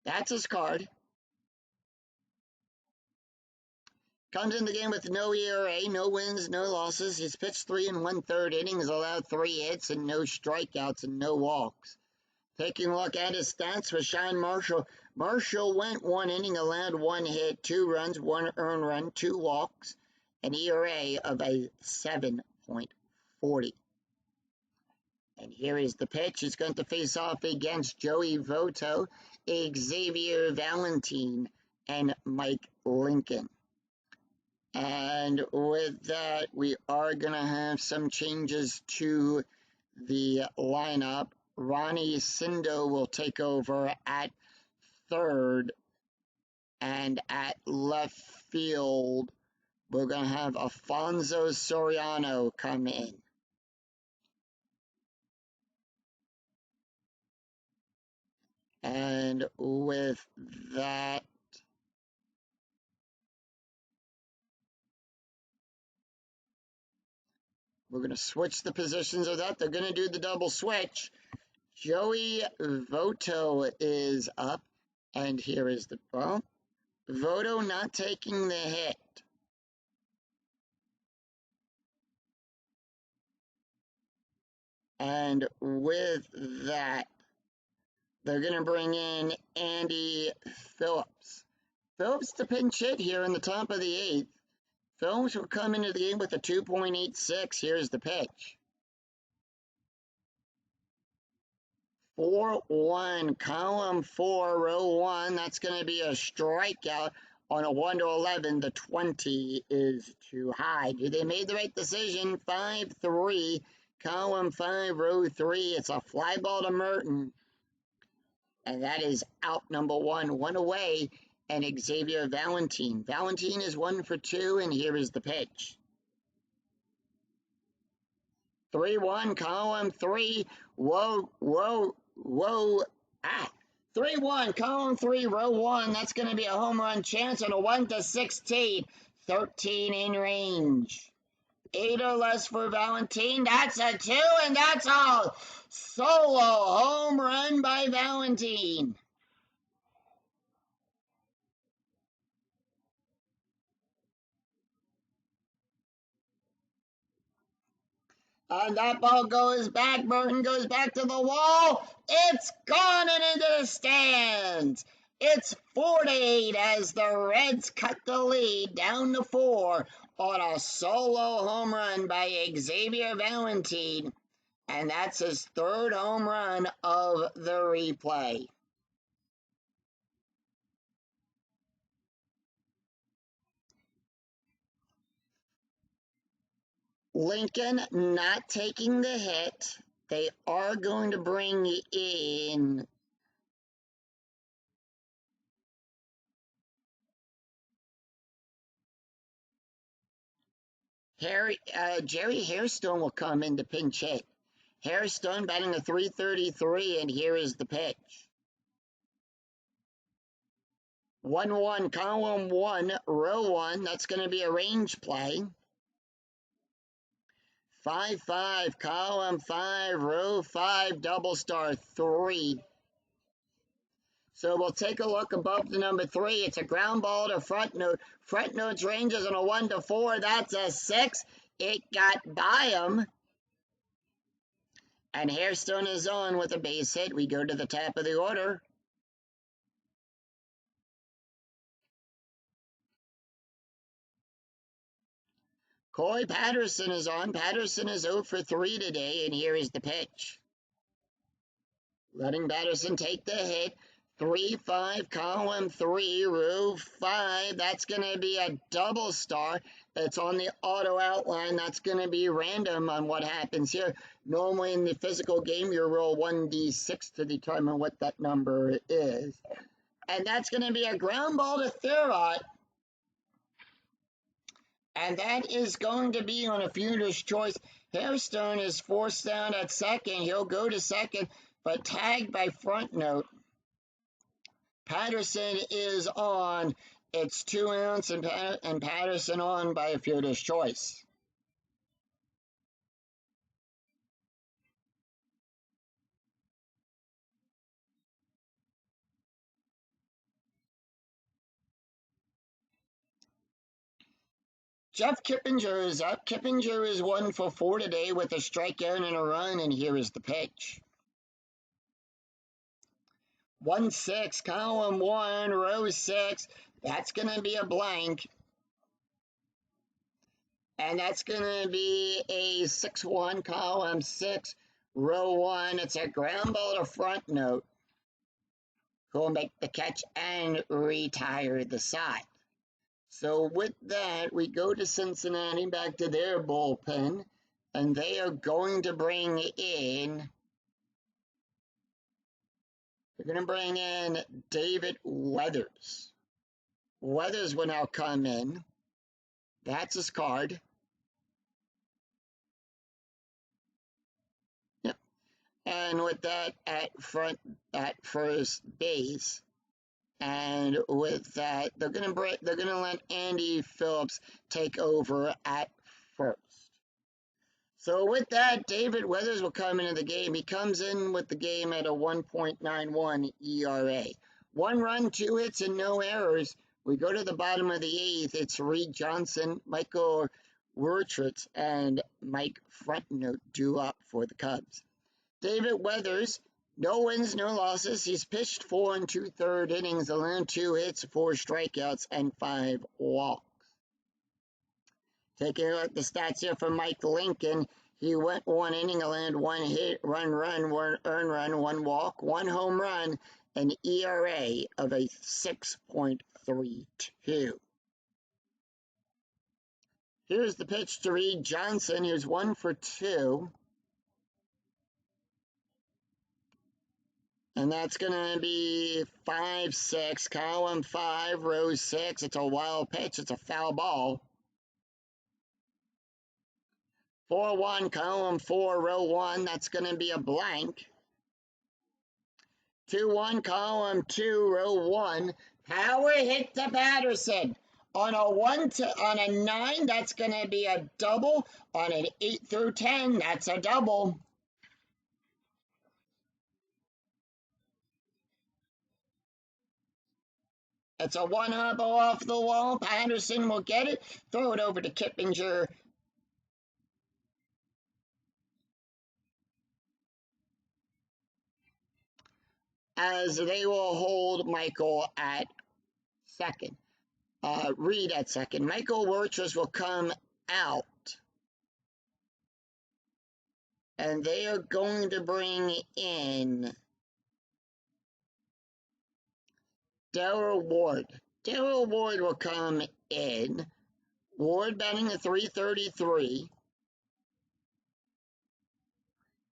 That's his card. Comes in the game with no ERA, no wins, no losses. He's pitched 3 1/3 innings, allowed 3 hits, and no strikeouts and no walks. Taking a look at his stats for Sean Marshall. Marshall went 1 inning, allowed 1 hit, 2 runs, 1 earned run, 2 walks, an ERA of a 7.40. And here is the pitch. He's going to face off against Joey Votto, Xavier Valentine, and Mike Lincoln. And with that, we are going to have some changes to the lineup. Ronnie Sindo will take over at 3rd, and at left field, we're going to have Alfonso Soriano come in. And with that, we're going to switch the positions of that. They're going to do the double switch. Joey Votto is up, and here is the ball. Votto not taking the hit. And with that, They're going to bring in Andy Phillips. Phillips to pinch hit here in the top of the eighth. Phillips will come into the game with a 2.86. Here's the pitch. 4-1, column 4, row 1. That's going to be a strikeout on a 1 to 11. The 20 is too high. They made the right decision. 5-3, column 5, row 3. It's a fly ball to Merton. And that is out number 1. 1 away. And Xavier Valentin. Valentin is 1 for 2, and here is the pitch. 3-1, column 3. Whoa. 3-1, column 3, row 1. That's going to be a home run chance on a 1 to 16. 13 in range. 8 or less for Valentin. That's a 2, and that's all. Solo home run by Valentin. And that ball goes back. Merton goes back to the wall. It's gone and into the stands. It's 4-8 as the Reds cut the lead down to 4 on a solo home run by Xavier Valentin. And that's his 3rd home run of the replay. Lincoln not taking the hit. They are going to bring in Jerry Hairstone will come in to pinch hit. Hairstone batting a .333, and here is the pitch. 1-1, column 1, row 1. That's going to be a range play. 5-5, column 5, row 5, double star 3. So we'll take a look above the number 3. It's a ground ball to front note. Front note's ranges on a 1 to 4. That's a 6. It got by him. And Hairstone is on with a base hit. We go to the top of the order. Corey Patterson is on. Patterson is 0 for 3 today, and here is the pitch. Letting Patterson take the hit. 3-5, column 3, row 5. That's going to be a double star. It's on the auto outline. That's going to be random on what happens here. Normally in the physical game, you roll 1d6 to determine what that number is. And that's going to be a ground ball to Thurrott. And that is going to be on a fielder's choice. Hairstone is forced down at second. He'll go to second, but tagged by front note. Patterson is on. It's 2 outs and Patterson on by a fielder's choice. Jeff Kippinger is up. Kippinger is 1 for 4 today with a strikeout and a run, and here is the pitch. 1-6, column 1, row 6. That's going to be a blank. And that's going to be a 6-1, column 6, row 1. It's a ground ball to front note. Who'll make the catch and retire the side. So with that, we go to Cincinnati, back to their bullpen, and they are going to bring in, they're going to bring in David Weathers. Weathers will now come in. That's his card. Yep. And with that at first base. And with that, they're gonna let Andy Phillips take over at first. So with that, David Weathers will come into the game. He comes in with the game at a 1.91 ERA. 1 run, 2 hits, and no errors. We go to the bottom of the 8th. It's Reed Johnson, Michael Wertritz, and Mike Frontnote due up for the Cubs. David Weathers No wins, no losses. He's pitched 4 2/3 innings, allowed 2 hits, 4 strikeouts, and 5 walks. Taking a look at the stats here for Mike Lincoln. He went 1 inning, allowed 1 hit, 1 run, 1 earned run, 1 walk, 1 home run, an ERA of a 6.32. Here's the pitch to Reed Johnson, who's 1 for 2. And that's going to be 5-6, column 5, row 6. It's a wild pitch. It's a foul ball. 4-1, column 4, row 1. That's going to be a blank. 2-1, column 2, row 1. Power hit to Patterson. On a 9, that's going to be a double. On an 8 through 10, that's a double. It's a one-hopper off the wall. Patterson will get it. Throw it over to Kippinger. As they will hold Michael at second. Reed at second. Michael Wirtz will come out. And they are going to bring in Daryl Ward. Daryl Ward will come in. Ward batting a 333.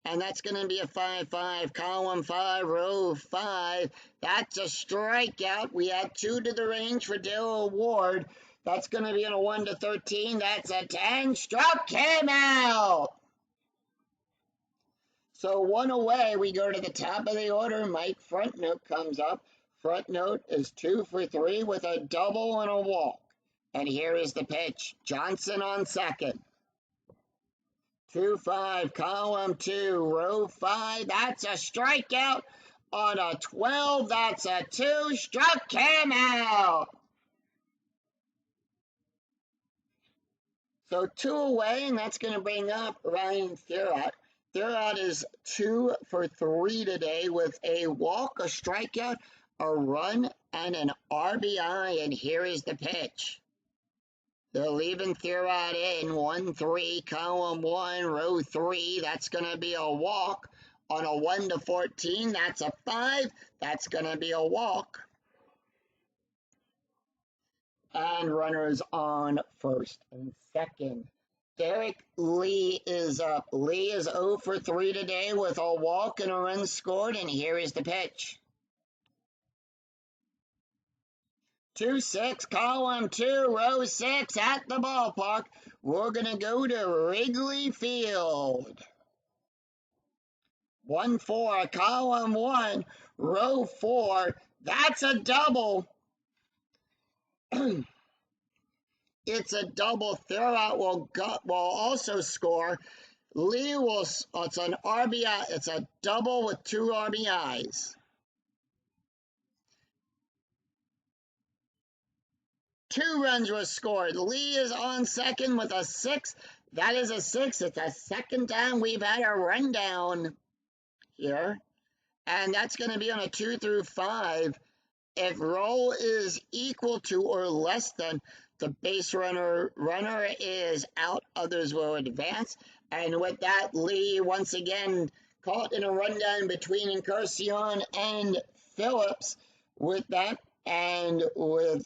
And that's going to be a 5-5, column 5, row 5. That's a strikeout. We had 2 to the range for Daryl Ward. That's going to be in a 1 to 13. That's a 10. Struck him out. So 1 away. We go to the top of the order. Mike Frontnote comes up. Frontnote is 2 for 3 with a double and a walk. And here is the pitch. Johnson on second. 2-5, column 2, row 5. That's a strikeout. On a 12, that's a 2. Struck him out. So 2 away, and that's going to bring up Ryan Thurrott. Thurrott is 2 for 3 today with a walk, a strikeout, a run, and an RBI. And here is the pitch. They're leaving Thurrott in 1-3, column 1, row 3. That's going to be a walk. On a 1 to 14, that's a 5. That's going to be a walk. And runners on first and second. Derek Lee is up. Lee is 0 for 3 today with a walk and a run scored. And here is the pitch. 2-6, column 2, row 6 at the ballpark. We're going to go to Wrigley Field. 1-4, column 1, row 4. That's a double. It's a double. Thurrott will also score. Lee will, it's an RBI. It's a double with 2 RBIs. 2 runs were scored. Lee is on second with a 6. That is a 6. It's the second time we've had a rundown here. And that's going to be on a 2 through 5. If roll is equal to or less than the base runner is out, others will advance. And with that, Lee once again caught in a rundown between Encarnacion and Phillips. With that, and with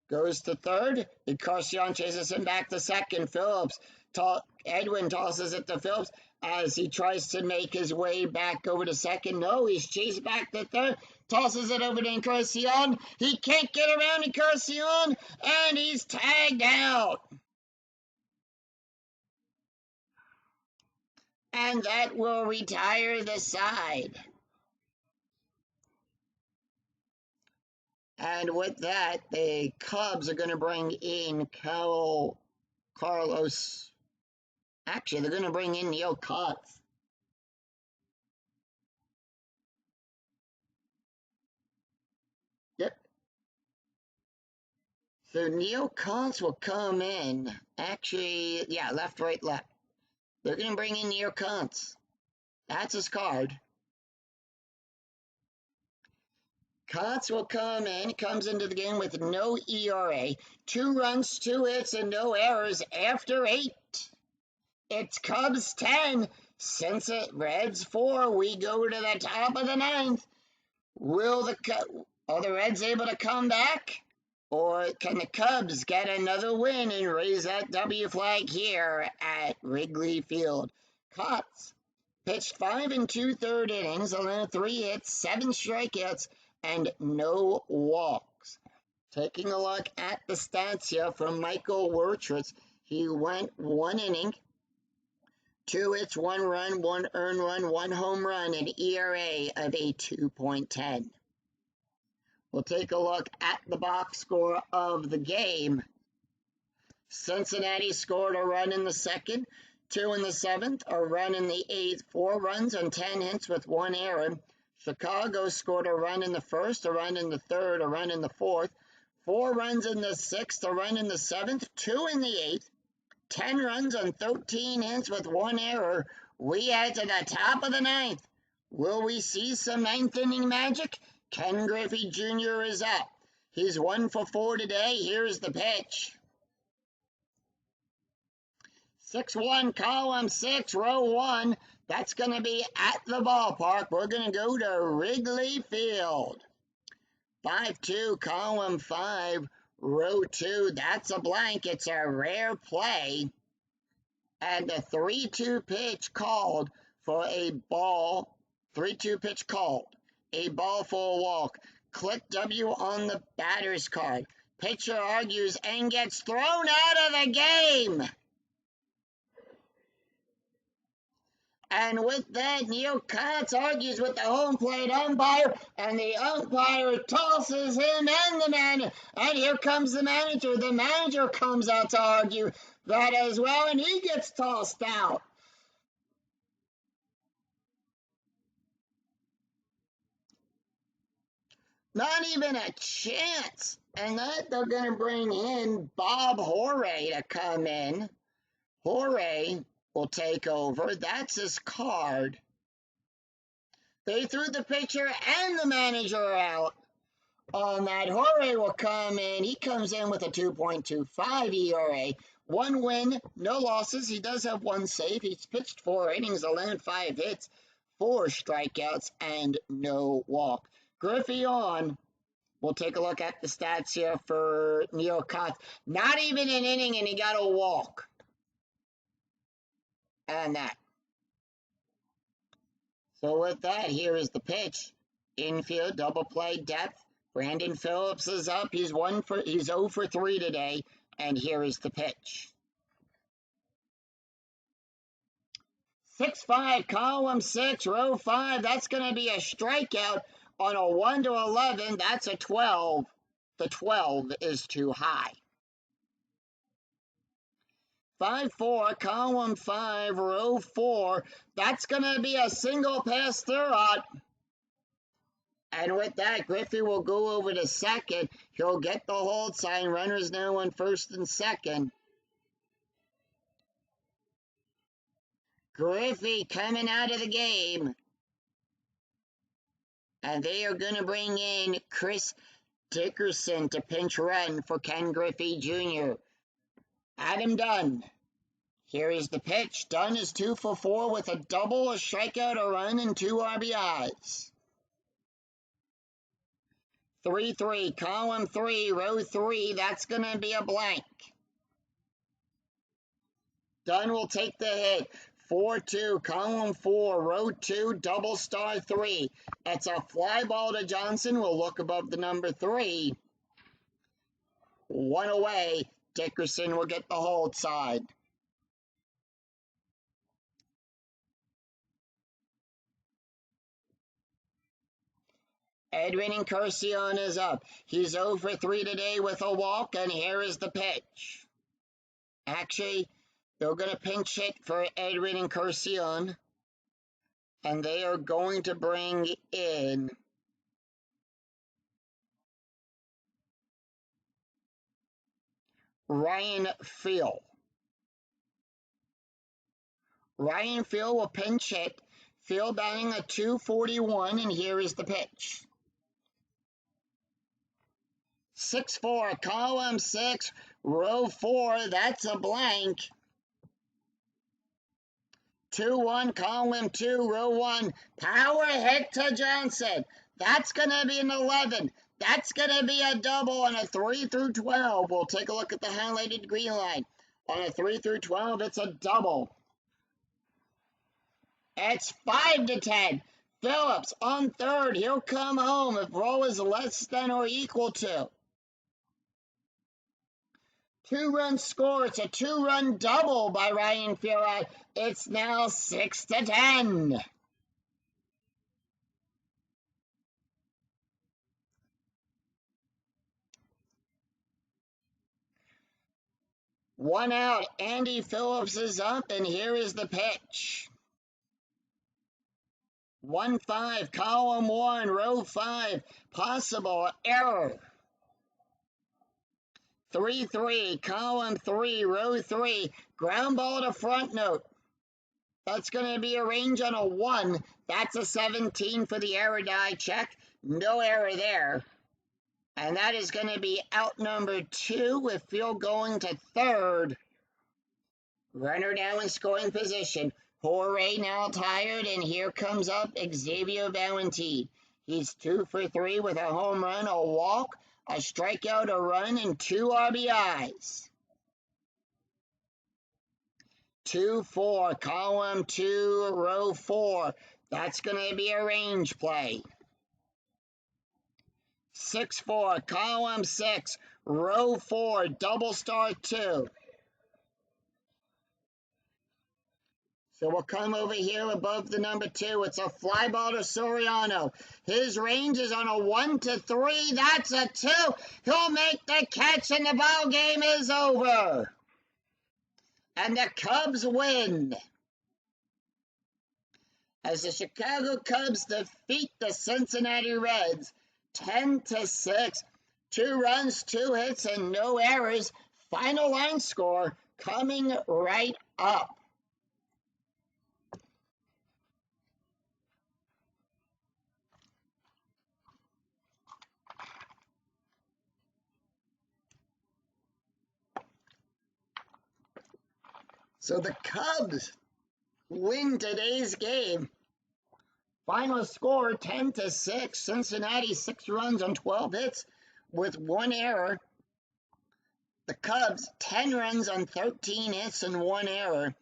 goes to third. Encarnacion chases him back to second. Edwin tosses it to Phillips as he tries to make his way back over to second. No, he's chased back to third. Tosses it over to Encarnacion. He can't get around Encarnacion, and he's tagged out. And that will retire the side. And with that, the Cubs are going to bring in Carlos. Actually, they're going to bring in Neil Kotz. Yep. So Neil Kotz will come in. Actually, yeah, left, right, left. They're going to bring in Neil Kotz. That's his card. Kotz will come in, comes into the game with no ERA, 2 runs, 2 hits, and no errors after 8. It's Cubs 10, Cincinnati Reds 4. We go to the top of the ninth. Are the Reds able to come back? Or can the Cubs get another win and raise that W flag here at Wrigley Field? Kotz pitched 5 and 2/3 innings, allowed 3 hits, 7 strikeouts, and no walks. Taking a look at the stats here from Michael Wertritz, he went 1 inning, 2 hits, 1 run, 1 earned run, 1 home run, and ERA of a 2.10. We'll take a look at the box score of the game. Cincinnati scored a run in the second, 2 in the seventh, a run in the eighth, 4 runs and 10 hits with 1 error. Chicago scored a run in the first, a run in the third, a run in the fourth, 4 runs in the sixth, a run in the seventh, 2 in the eighth, 10 runs and 13 hits with 1 error. We head to the top of the ninth. Will we see some ninth inning magic? Ken Griffey Jr. is up. He's 1 for 4 today. Here's the pitch. 6-1, column 6, row 1. That's going to be at the ballpark. We're going to go to Wrigley Field. 5-2, column 5, row 2. That's a blank. It's a rare play. And a 3-2 pitch called for a ball. 3-2 pitch called. A ball for a walk. Click W on the batter's card. Pitcher argues and gets thrown out of the game. And with that, Neil Kotz argues with the home plate umpire, and the umpire tosses him and the manager. And here comes the manager. The manager comes out to argue that as well, and he gets tossed out. Not even a chance. And that they're going to bring in Bob Horay to come in. Horay will take over. That's his card. They threw the pitcher and the manager out on that. Horay will come in. He comes in with a 2.25 ERA. 1 win, no losses. He does have 1 save. He's pitched 4 innings, allowed 5 hits, 4 strikeouts, and no walk. Griffey on. We'll take a look at the stats here for Neil Kotz. Not even an inning, and he got a walk. And that. So with that, here is the pitch. Infield, double play, depth. Brandon Phillips is up. He's 0 for 3 today. And here is the pitch. 6-5, column 6, row 5. That's going to be a strikeout on a 1 to 11. That's a 12. The 12 is too high. 5-4, column 5, row 4. That's going to be a single pass throughout. And with that, Griffey will go over to second. He'll get the hold sign. Runners now on first and second. Griffey coming out of the game. And they are going to bring in Chris Dickerson to pinch run for Ken Griffey Jr. Adam Dunn. Here is the pitch. Dunn is 2 for 4 with a double, a strikeout, a run, and 2 RBIs. 3-3, column 3, row 3. That's going to be a blank. Dunn will take the hit. 4-2, column 4, row 2, double star 3. That's a fly ball to Johnson. We'll look above the number 3. 1 away. Dickerson will get the hold side. Edwin Encarnacion is up. He's 0 for 3 today with a walk, and here is the pitch. Actually, they're going to pinch hit for Edwin Encarnacion, and they are going to bring in Ryan Phil. Ryan Phil will pinch hit. Phil batting a 241, and here is the pitch. 6-4, column 6, row 4, that's a blank. 2-1, column 2, row 1, power hit to Johnson. That's going to be an 11. That's going to be a double on a 3 through 12. We'll take a look at the highlighted green line. On a 3 through 12, it's a double. It's 5 to 10. Phillips on third. He'll come home if row is less than or equal to. 2-run score. It's a 2-run double by Ryan Fierad. It's now 6 to 10. One out. Andy Phillips is up, and here is the pitch. 1-5, column 1, row 5, possible error. 3-3, column 3, row 3, ground ball to front note. That's going to be a range on a 1. That's a 17 for the error die check. No error there. And that is going to be out number 2 with field going to third. Runner now in scoring position. Jorge now tired, and here comes up Xavier Valentin. He's 2 for 3 with a home run, a walk, a strikeout, a run, and 2 RBIs. 2-4, column 2, row 4. That's going to be a range play. 6-4, column 6, row 4, double star 2. So we'll come over here above the number 2. It's a fly ball to Soriano. His range is on a 1 to 3. That's a 2. He'll make the catch, and the ball game is over. And the Cubs win. As the Chicago Cubs defeat the Cincinnati Reds 10 to 6. 2 runs, 2 hits, and no errors. Final line score coming right up. So the Cubs win today's game. Final score 10 to 6. Cincinnati 6 runs on 12 hits with 1 error. The Cubs 10 runs on 13 hits and 1 error.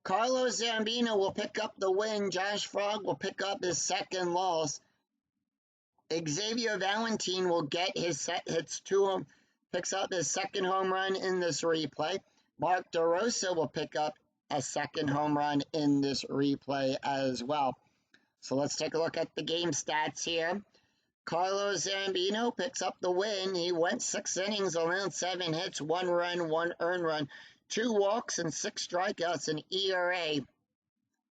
Carlos Zambino will pick up the win. Josh Frog will pick up his second loss. Xavier Valentin will get his hits to him, picks up his second home run in this replay. Mark DeRosa will pick up a second home run in this replay as well. So let's take a look at the game stats here. Carlos Zambino picks up the win. He went 6 innings, allowed 7 hits, 1 run, 1 earned run, 2 walks, and 6 strikeouts, an ERA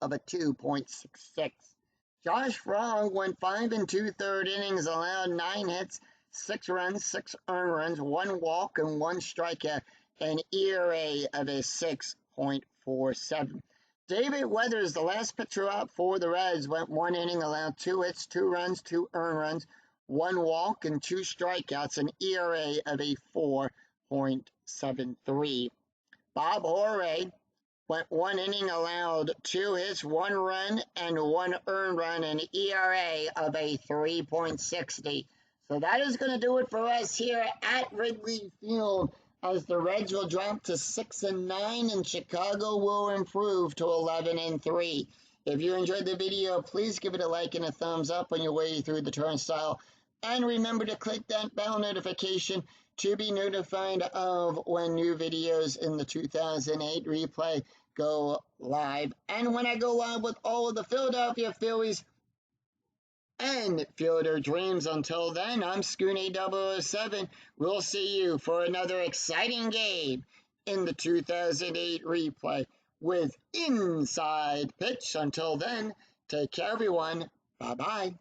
of a 2.66. Josh Frog went 5 2/3 innings, allowed 9 hits, 6 runs, 6 earned runs, 1 walk, and 1 strikeout, an ERA of a 6.47. David Weathers, the last pitcher up for the Reds, went 1 inning, allowed 2 hits, 2 runs, 2 earned runs, 1 walk, and 2 strikeouts, an ERA of a 4.73. Bob Jorge went 1 inning, allowed 2 hits, 1 run, and 1 earned run, an ERA of a 3.60. So that is going to do it for us here at Wrigley Field, as the Reds will drop to 6-9 and Chicago will improve to 11-3. If you enjoyed the video, please give it a like and a thumbs up on your way through the turnstile. And remember to click that bell notification to be notified of when new videos in the 2008 replay go live. And when I go live with all of the Philadelphia Phillies and Fielder Dreams. Until then, I'm Scooney007. We'll see you for another exciting game in the 2008 replay with Inside Pitch. Until then, take care, everyone. Bye-bye.